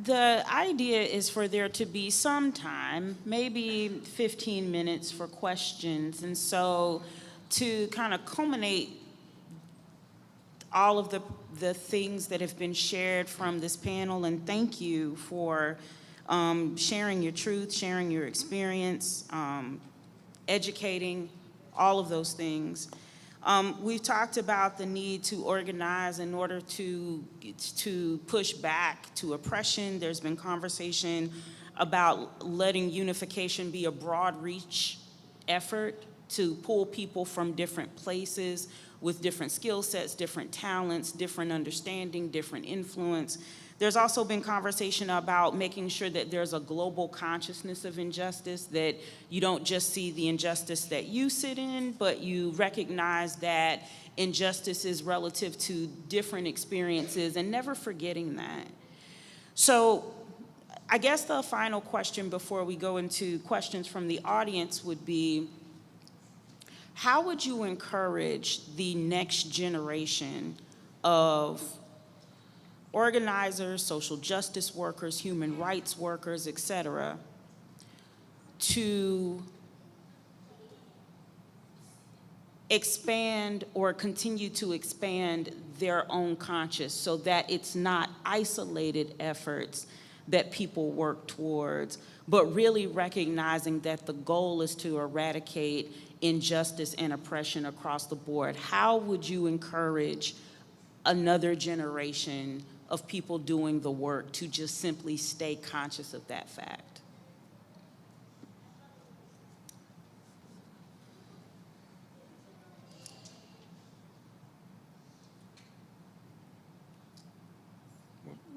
The idea is for there to be some time, maybe 15 minutes for questions. And so to kind of culminate all of the things that have been shared from this panel, and thank you for sharing your truth, sharing your experience, educating, all of those things. We've talked about the need to organize in order to push back to oppression. There's been conversation about letting unification be a broad reach effort to pull people from different places with different skill sets, different talents, different understanding, different influence. There's also been conversation about making sure that there's a global consciousness of injustice, that you don't just see the injustice that you sit in, but you recognize that injustice is relative to different experiences, and never forgetting that. So I guess the final question before we go into questions from the audience would be, how would you encourage the next generation of organizers, social justice workers, human rights workers, et cetera, to expand or continue to expand their own conscious so that it's not isolated efforts that people work towards, but really recognizing that the goal is to eradicate injustice and oppression across the board? How would you encourage another generation of people doing the work to just simply stay conscious of that fact?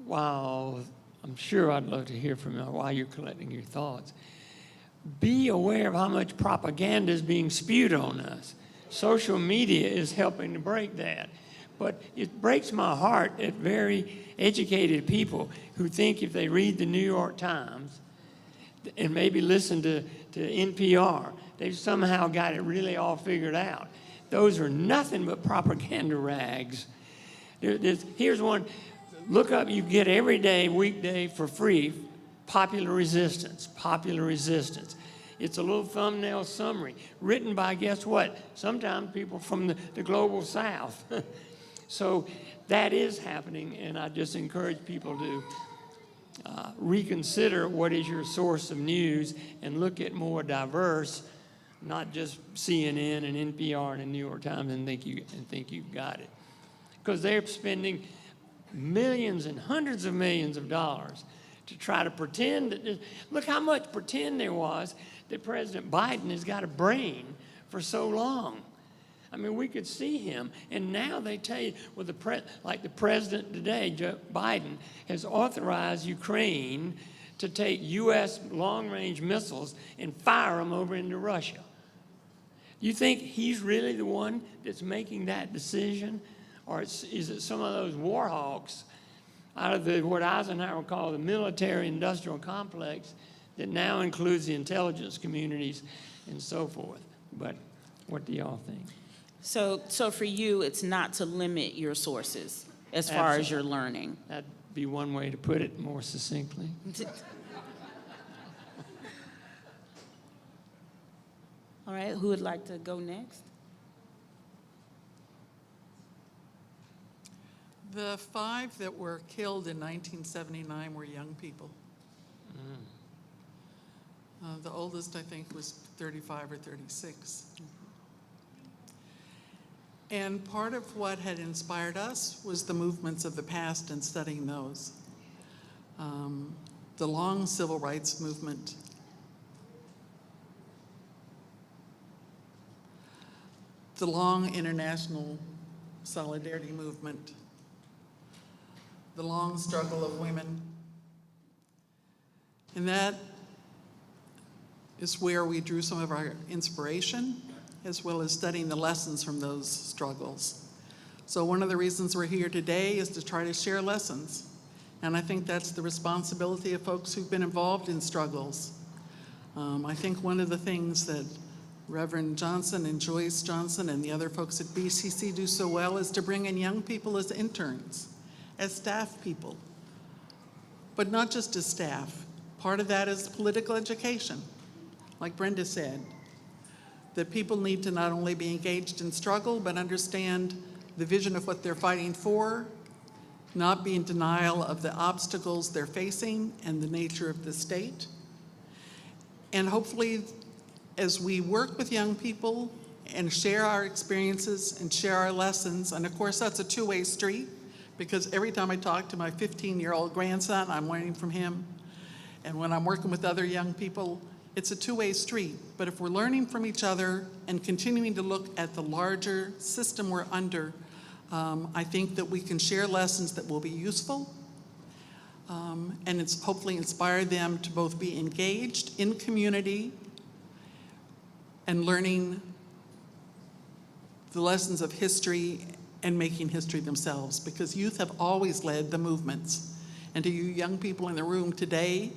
Wow, I'm sure I'd love to hear from you while you're collecting your thoughts. Be aware of how much propaganda is being spewed on us. Social media is helping to break that. But it breaks my heart at very educated people who think if they read the New York Times and maybe listen to NPR, they've somehow got it really all figured out. Those are nothing but propaganda rags. Here's one. Look up, you get every day, weekday for free, Popular Resistance, Popular Resistance. It's a little thumbnail summary written by, guess what? Sometimes people from the global south. So that is happening, and I just encourage people to reconsider what is your source of news and look at more diverse, not just CNN and NPR and the New York Times and think you've got it. Because they're spending millions and hundreds of millions of dollars to try to pretend that, look how much pretend there was that President Biden has got a brain for so long. I mean, we could see him, and now they tell you, well, like the president today, Joe Biden, has authorized Ukraine to take U.S. long-range missiles and fire them over into Russia. You think he's really the one that's making that decision? Or is it some of those war hawks out of what Eisenhower called the military-industrial complex that now includes the intelligence communities and so forth? But what do y'all think? So for you, it's not to limit your sources as far as your learning. That'd be one way to put it more succinctly. All right, who would like to go next? The 5 that were killed in 1979 were young people. The oldest, I think, was 35 or 36. And part of what had inspired us was the movements of the past and studying those. The long civil rights movement, the long international solidarity movement, the long struggle of women. And that is where we drew some of our inspiration, as well as studying the lessons from those struggles. So one of the reasons we're here today is to try to share lessons. And I think that's the responsibility of folks who've been involved in struggles. I think one of the things that Reverend Johnson and Joyce Johnson and the other folks at BCC do so well is to bring in young people as interns, as staff people, but not just as staff. Part of that is political education, like Brenda said, that people need to not only be engaged in struggle, but understand the vision of what they're fighting for, not be in denial of the obstacles they're facing and the nature of the state. And hopefully, as we work with young people and share our experiences and share our lessons, and of course that's a two-way street, because every time I talk to my 15-year-old grandson, I'm learning from him. And when I'm working with other young people, it's a two-way street. But if we're learning from each other and continuing to look at the larger system we're under, I think that we can share lessons that will be useful, and it's hopefully inspire them to both be engaged in community and learning the lessons of history and making history themselves, because youth have always led the movements. And to you young people in the room today,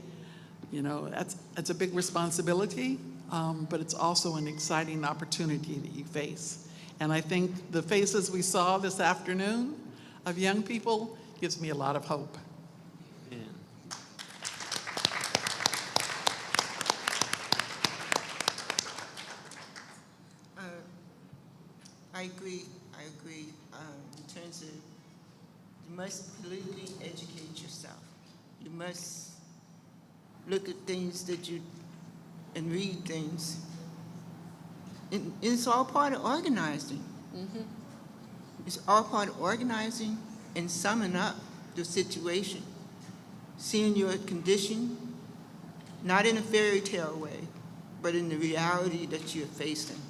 you know, that's a big responsibility, but it's also an exciting opportunity that you face. And I think the faces we saw this afternoon of young people gives me a lot of hope. I agree. In terms of, you must politically educate yourself. You must look at things and read things. And it's all part of organizing. Mm-hmm. It's all part of organizing and summing up the situation, seeing your condition, not in a fairy tale way, but in the reality that you're facing.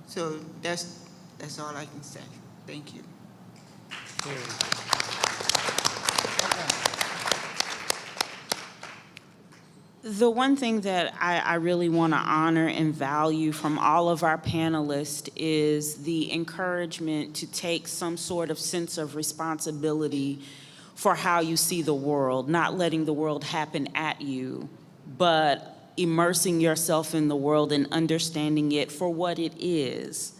So that's all I can say. Thank you. The one thing that I really want to honor and value from all of our panelists is the encouragement to take some sort of sense of responsibility for how you see the world, not letting the world happen at you, but immersing yourself in the world and understanding it for what it is,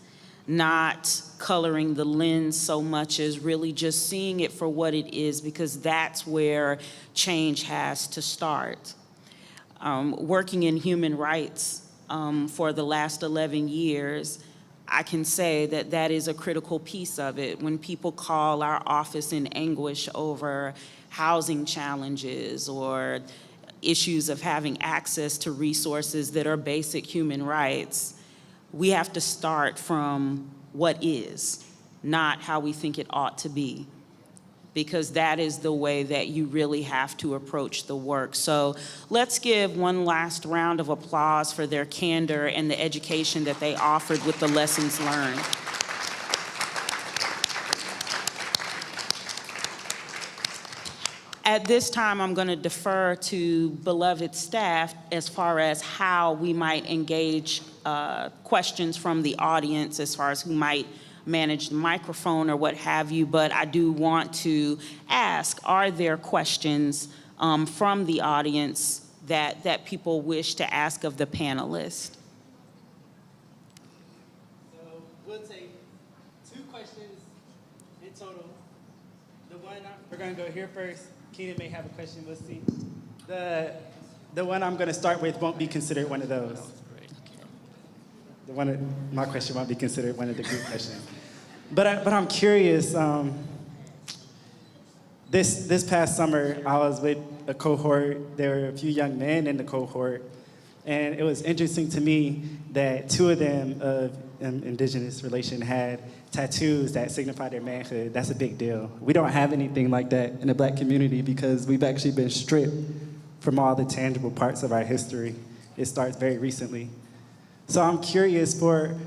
not coloring the lens so much as really just seeing it for what it is, because that's where change has to start. Working in human rights for the last 11 years, I can say that that is a critical piece of it. When people call our office in anguish over housing challenges or issues of having access to resources that are basic human rights, we have to start from what is, not how we think it ought to be, because that is the way that you really have to approach the work. So let's give one last round of applause for their candor and the education that they offered with the lessons learned. At this time, I'm going to defer to beloved staff as far as how we might engage questions from the audience, as far as who might manage the microphone or what have you. But I do want to ask, are there questions from the audience that people wish to ask of the panelists? So we'll take 2 questions in total. The one we're going to go here first. Keenan may have a question. We'll see. The one I'm going to start with won't be considered one of those. My question won't be considered one of the group questions. But I'm curious. This past summer, I was with a cohort. There were a few young men in the cohort, and it was interesting to me that 2 of them of indigenous relation had tattoos that signify their manhood. That's a big deal. We don't have anything like that in the Black community because we've actually been stripped from all the tangible parts of our history. It starts very recently. So I'm curious for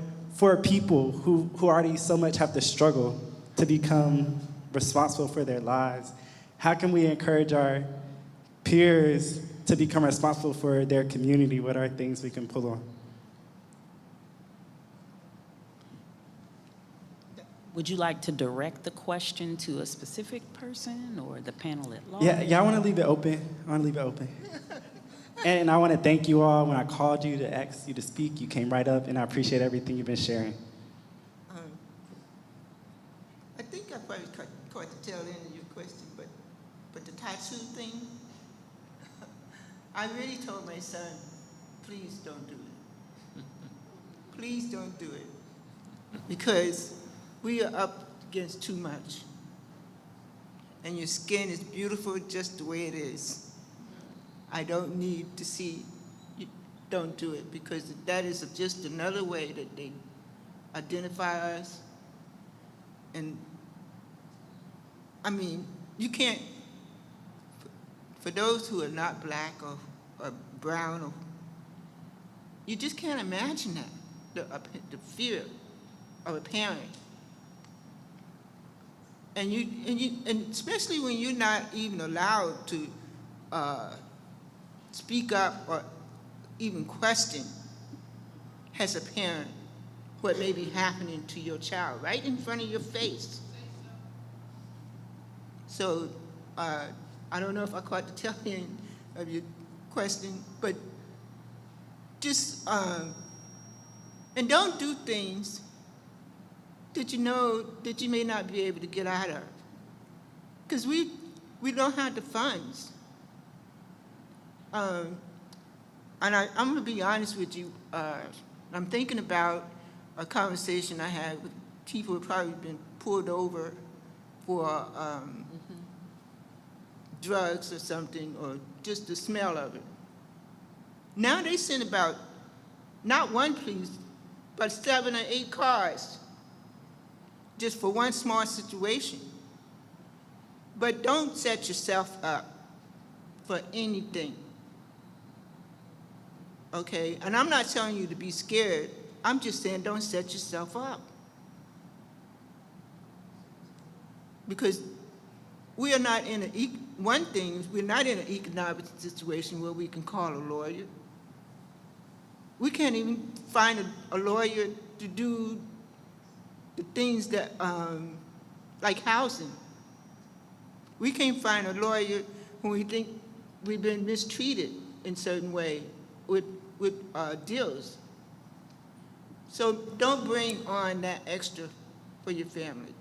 people who already so much have to struggle to become responsible for their lives, how can we encourage our peers to become responsible for their community? What are things we can pull on? Would you like to direct the question to a specific person or the panel at large? Yeah, I want to leave it open. And I want to thank you all. When I called you to ask you to speak, you came right up, and I appreciate everything you've been sharing. I think I probably caught the tail end of your question, but the tattoo thing, I really told my son, please don't do it. Please don't do it. Because we are up against too much. And your skin is beautiful just the way it is. I don't need to see you don't do it, because that is just another way that they identify us. And I mean, you can't, for those who are not black or brown, or, you just can't imagine that, the fear of a parent. And especially when you're not even allowed to speak up or even question as a parent what may be happening to your child right in front of your face. So I don't know if I caught the tail end of your question, but just, and don't do things that you know that you may not be able to get out of. Because we don't have the funds. And I'm gonna be honest with you, I'm thinking about a conversation I had with people who probably been pulled over for drugs or something, or just the smell of it. Now they send about, not one police, but 7 or 8 cars just for one small situation. But don't set yourself up for anything, okay? And I'm not telling you to be scared. I'm just saying don't set yourself up. Because we are not in one thing, we're not in an economic situation where we can call a lawyer. We can't even find a lawyer to do the things that, like housing. We can't find a lawyer when we think we've been mistreated in certain way with deals. So don't bring on that extra for your family,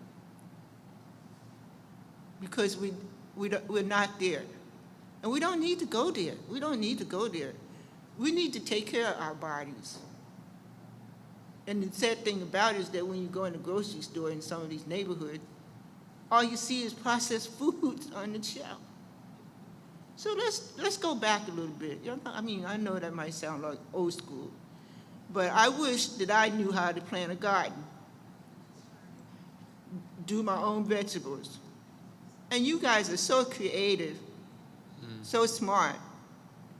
because we're not there. And we don't need to go there. We don't need to go there. We need to take care of our bodies. And the sad thing about it is that when you go in the grocery store in some of these neighborhoods, all you see is processed foods on the shelf. So let's go back a little bit. You know, I mean, I know that might sound like old school, but I wish that I knew how to plant a garden, do my own vegetables. And you guys are so creative, so smart.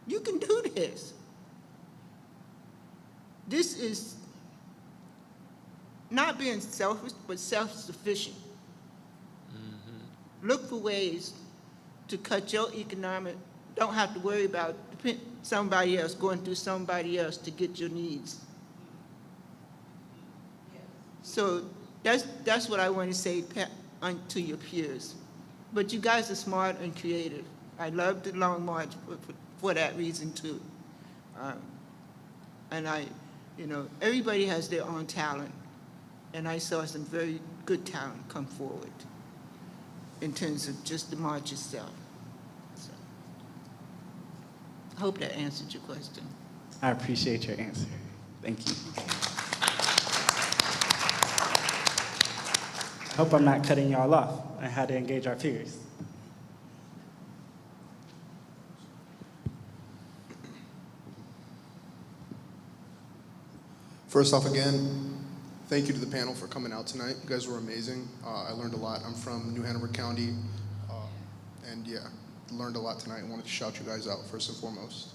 You can do this. This is not being selfish, but self-sufficient. Look for ways to cut your economic, don't have to worry about somebody else, going through somebody else to get your needs. So that's what I want to say to your peers. But you guys are smart and creative. I love the Long March for that reason too. And everybody has their own talent. And I saw some very good talent come forward in terms of just the march itself. So, I hope that answered your question. I appreciate your answer. Thank you. I hope I'm not cutting y'all off on how to engage our peers. First off, again, thank you to the panel for coming out tonight. You guys were amazing. I learned a lot. I'm from New Hanover County, and yeah, learned a lot tonight. I wanted to shout you guys out first and foremost.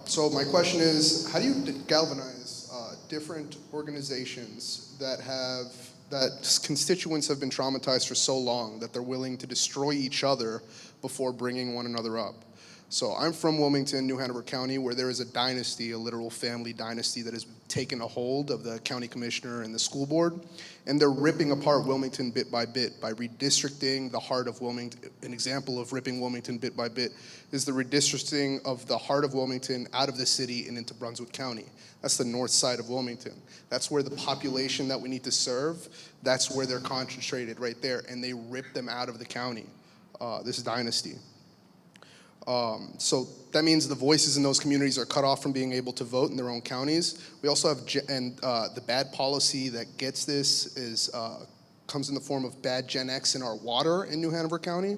So my question is, how do you galvanize different organizations that constituents have been traumatized for so long that they're willing to destroy each other before bringing one another up? So I'm from Wilmington, New Hanover County, where there is a dynasty, a literal family dynasty that has taken a hold of the county commissioner and the school board, and they're ripping apart Wilmington bit by bit by redistricting the heart of Wilmington. An example of ripping Wilmington bit by bit is the redistricting of the heart of Wilmington out of the city and into Brunswick County. That's the north side of Wilmington. That's where the population that we need to serve, that's where they're concentrated right there, and they rip them out of the county, this dynasty. So that means the voices in those communities are cut off from being able to vote in their own counties. We also have, the bad policy that gets this is, comes in the form of bad Gen X in our water in New Hanover County.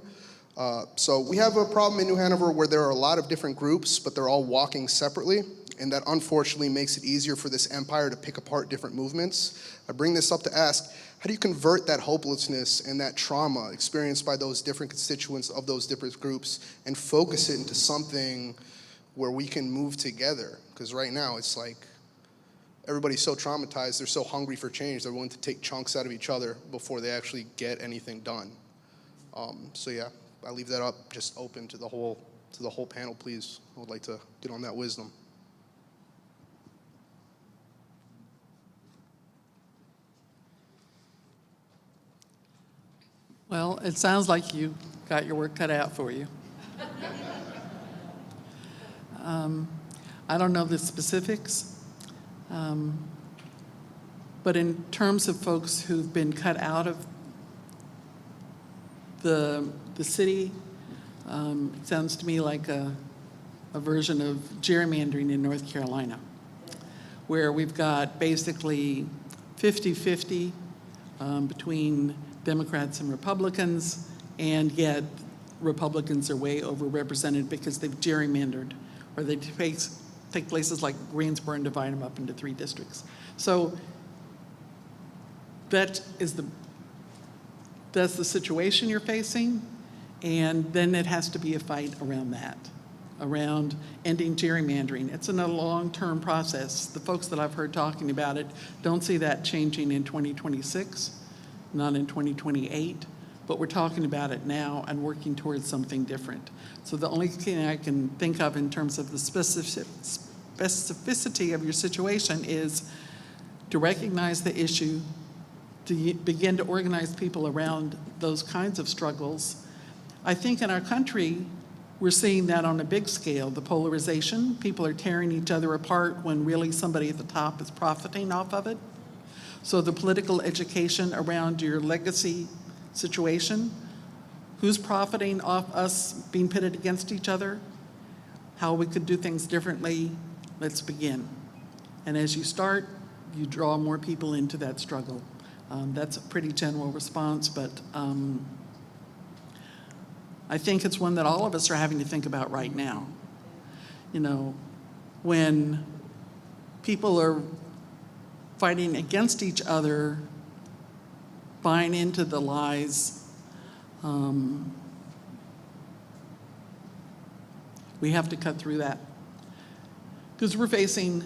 So we have a problem in New Hanover where there are a lot of different groups, but they're all walking separately. and that unfortunately makes it easier for this empire to pick apart different movements. I bring this up to ask, how do you convert that hopelessness and that trauma experienced by those different constituents of those different groups and focus it into something where we can move together? Because right now it's like everybody's so traumatized, they're so hungry for change, they're willing to take chunks out of each other before they actually get anything done. So yeah, I leave that up just open to the whole panel, please. I would like to get on that wisdom. Well, it sounds like you got your work cut out for you. I don't know the specifics, but in terms of folks who've been cut out of the city, it sounds to me like a version of gerrymandering in North Carolina, where we've got basically 50-50 between Democrats and Republicans, and yet Republicans are way overrepresented because they've gerrymandered, or they take places like Greensboro and divide them up into 3 districts. So that's the situation you're facing, and then it has to be a fight around that, around ending gerrymandering. It's a long-term process. The folks that I've heard talking about it don't see that changing in 2026, not in 2028, but we're talking about it now and working towards something different. So the only thing I can think of in terms of the specificity of your situation is to recognize the issue, to begin to organize people around those kinds of struggles. I think in our country, we're seeing that on a big scale, the polarization. People are tearing each other apart when really somebody at the top is profiting off of it. So the political education around your legacy situation, who's profiting off us being pitted against each other, how we could do things differently, let's begin. And as you start, you draw more people into that struggle. That's a pretty general response, but I think it's one that all of us are having to think about right now. You know, when people are fighting against each other, buying into the lies, we have to cut through that. Because we're facing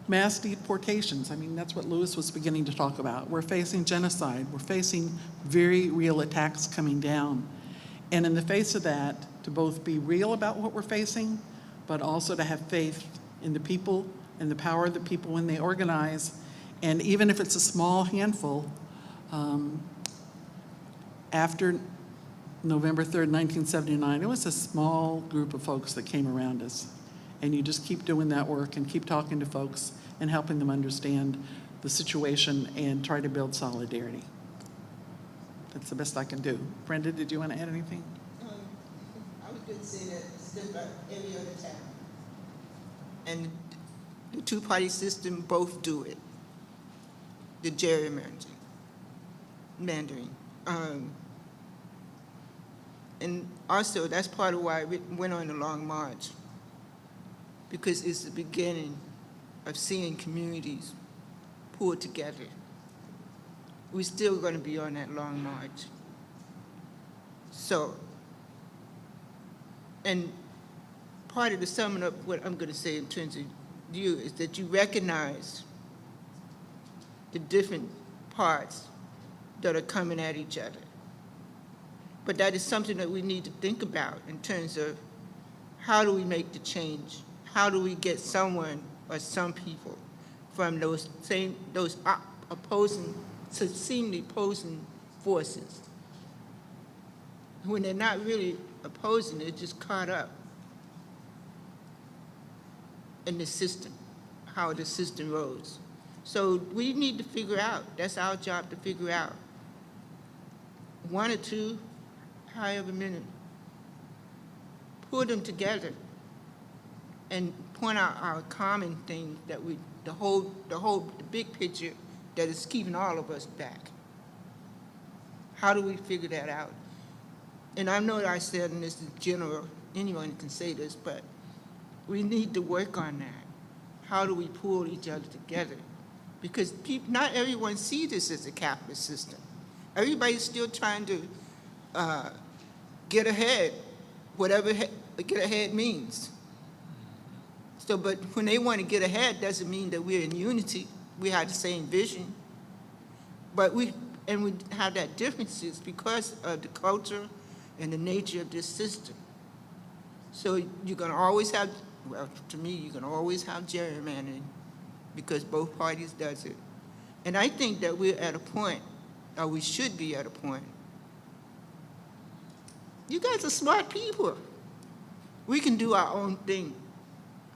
mass deportations. I mean, that's what Lewis was beginning to talk about. We're facing genocide. We're facing very real attacks coming down. And in the face of that, to both be real about what we're facing, but also to have faith in the people and the power of the people when they organize. And even if it's a small handful, after November 3rd, 1979, it was a small group of folks that came around us. And you just keep doing that work and keep talking to folks and helping them understand the situation and try to build solidarity. That's the best I can do. Brenda, did you want to add anything? I was going to say that it's just about every other town. And the two-party system both do it. The gerrymandering. And also, that's part of why we went on the Long March, because it's the beginning of seeing communities pull together. We're still going to be on that long march. So, and part of the summing up what I'm going to say in terms of you is that you recognize the different parts that are coming at each other. But that is something that we need to think about in terms of how do we make the change? How do we get someone or some people from those opposing, seemingly opposing forces, when they're not really opposing, they're just caught up in the system, how the system rolls. So we need to figure out, that's our job to figure out, 1 or 2, however many, pull them together and point out our common things that the big picture that is keeping all of us back. How do we figure that out? And I know that I said, and this is general, anyone can say this, but we need to work on that. how do we pull each other together? Because not everyone sees this as a capitalist system. Everybody's still trying to get ahead, whatever get ahead means. So, but when they want to get ahead, doesn't mean that we're in unity. We have the same vision. But we have that differences because of the culture and the nature of this system. So you're gonna always have, well, to me, you're gonna always have gerrymandering because both parties does it. And I think that we're at a point, or we should be at a point. You guys are smart people. We can do our own thing.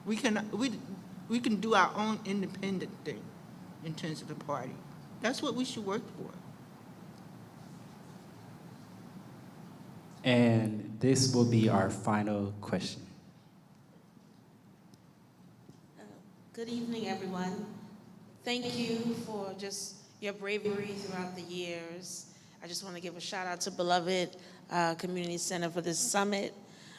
We can do our own independent thing in terms of the party. That's what we should work for. And this will be our final question. Good evening, everyone. Thank you for just your bravery throughout the years. I just want to give a shout out to Beloved Community Center for this summit.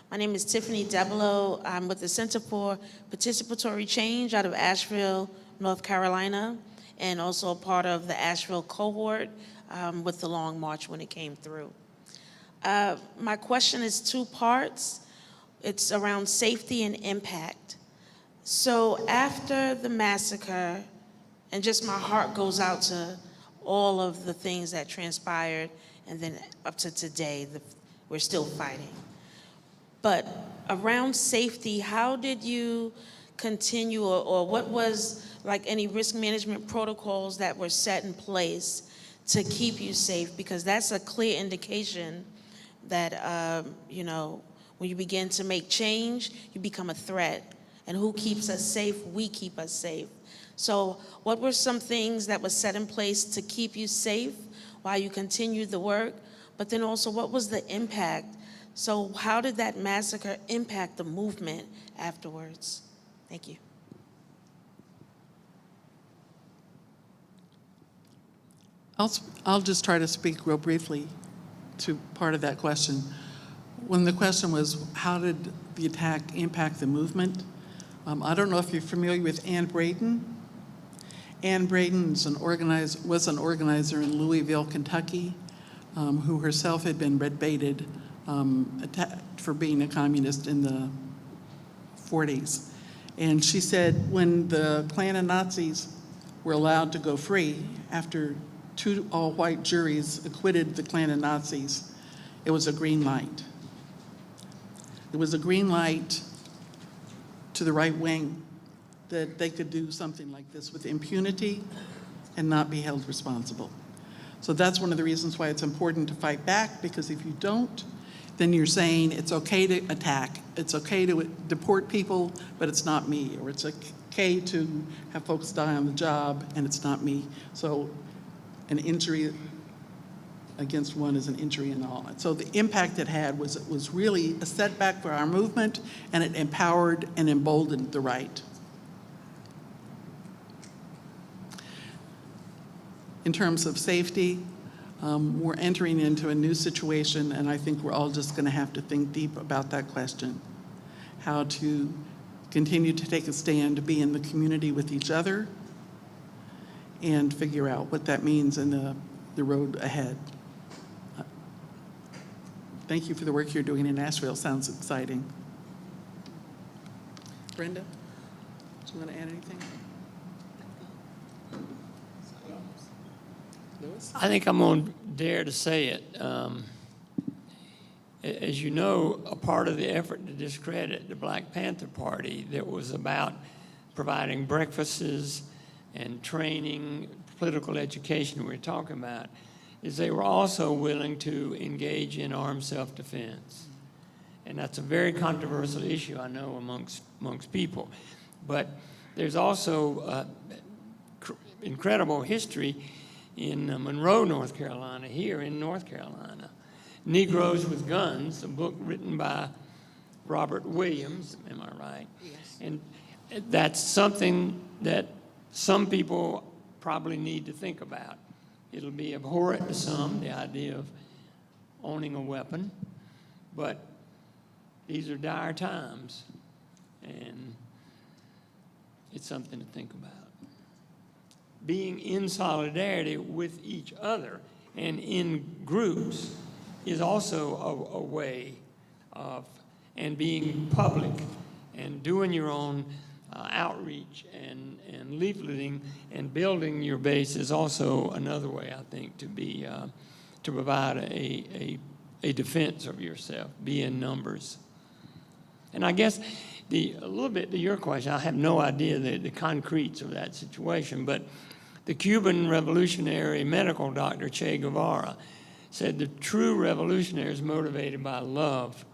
My name is Tiffany Debelow. I'm with the Center for Participatory Change out of Asheville, North Carolina, and also a part of the Asheville cohort with the Long March when it came through. My question is two parts. It's around safety and impact. So after the massacre, and just my heart goes out to all of the things that transpired, and then up to today, we're still fighting. But around safety, how did you continue, or what was like any risk management protocols that were set in place to keep you safe? Because that's a clear indication that, you know, when you begin to make change, you become a threat. And who keeps us safe? We keep us safe. So what were some things that were set in place to keep you safe while you continued the work? But then also, what was the impact? So how did that massacre impact the movement afterwards? Thank you. I'll just try to speak real briefly to part of that question. When the question was, how did the attack impact the movement? I don't know if you're familiar with Ann Braden. Ann Braden was an organizer in Louisville, Kentucky, who herself had been red-baited, attacked for being a communist in the 40s. And she said when the Klan and Nazis were allowed to go free after 2 all-white juries acquitted the Klan and Nazis, it was a green light. It was a green light to the right wing that they could do something like this with impunity and not be held responsible. So that's one of the reasons why it's important to fight back, because if you don't, then you're saying it's okay to attack, it's okay to deport people, but it's not me, or it's okay to have folks die on the job and it's not me. So an injury against one is an injury in all. So the impact it had was really a setback for our movement, and it empowered and emboldened the right. In terms of safety, we're entering into a new situation, and I think we're all just gonna have to think deep about that question. How to continue to take a stand, to be in the community with each other, and figure out what that means in the road ahead. Thank you for the work you're doing in Asheville. Sounds exciting. Brenda, do you want to add anything? Louis? I think I'm going to dare to say it. As you know, a part of the effort to discredit the Black Panther Party that was about providing breakfasts and training, political education we're talking about, is they were also willing to engage in armed self-defense. And that's a very controversial issue, I know, amongst people. But there's also incredible history in Monroe, North Carolina, here in North Carolina. Negroes with Guns, a book written by Robert Williams, am I right? Yes. And that's something that some people probably need to think about. It'll be abhorrent to some, the idea of owning a weapon, but these are dire times. And It's something to think about. Being in solidarity with each other and in groups is also a way of, and being public and doing your own outreach and leafleting and building your base is also another way, I think, to be to provide a defense of yourself, be in numbers. And I guess a little bit to your question, I have no idea the concretes of that situation, but the Cuban revolutionary medical doctor Che Guevara said the true revolutionary is motivated by love.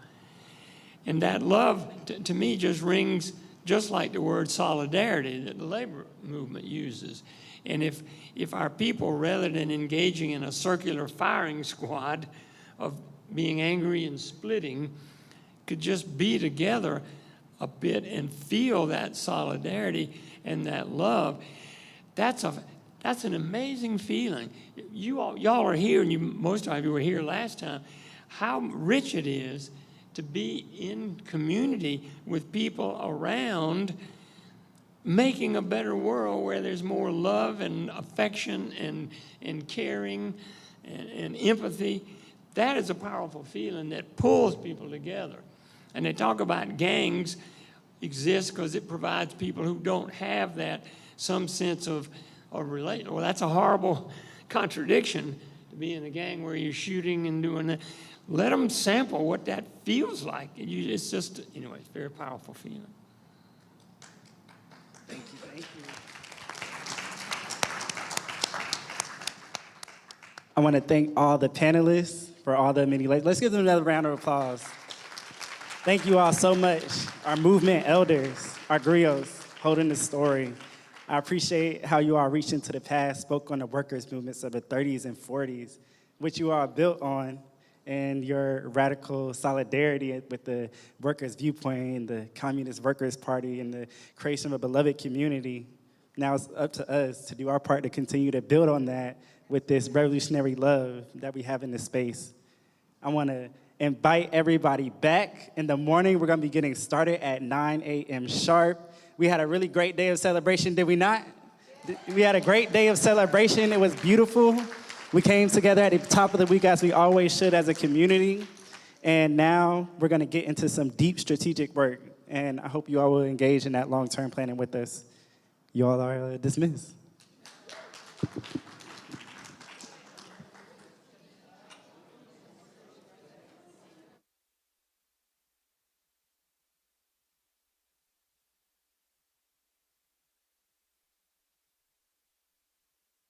And that love, to me, just rings just like the word solidarity that the labor movement uses. And if our people, rather than engaging in a circular firing squad of being angry and splitting, could just be together a bit and feel that solidarity and that love, that's an amazing feeling. Y'all are here, and most of you were here last time. How rich it is to be in community with people around, making a better world where there's more love and affection and caring and empathy. That is a powerful feeling that pulls people together. And they talk about gangs exist because it provides people who don't have that some sense of relation. Well, that's a horrible contradiction to be in a gang where you're shooting and doing that. Let them sample what that feels like. It's just, anyway, it's a very powerful feeling. Thank you. I want to thank all the panelists for all the many. Let's give them another round of applause. Thank you all so much. Our movement elders, our griots, holding the story. I appreciate how you all reached into the past, spoke on the workers' movements of the 30s and 40s, which you all built on, and your radical solidarity with the workers' viewpoint, and the Communist Workers' Party, and the creation of a beloved community. Now it's up to us to do our part to continue to build on that with this revolutionary love that we have in this space. I want to invite everybody back. In the morning, we're going to be getting started at 9 a.m. sharp. We had a really great day of celebration, did we not? We had a great day of celebration. It was beautiful. We came together at the top of the week, as we always should as a community. And now we're going to get into some deep strategic work. And I hope you all will engage in that long-term planning with us. You all are dismissed.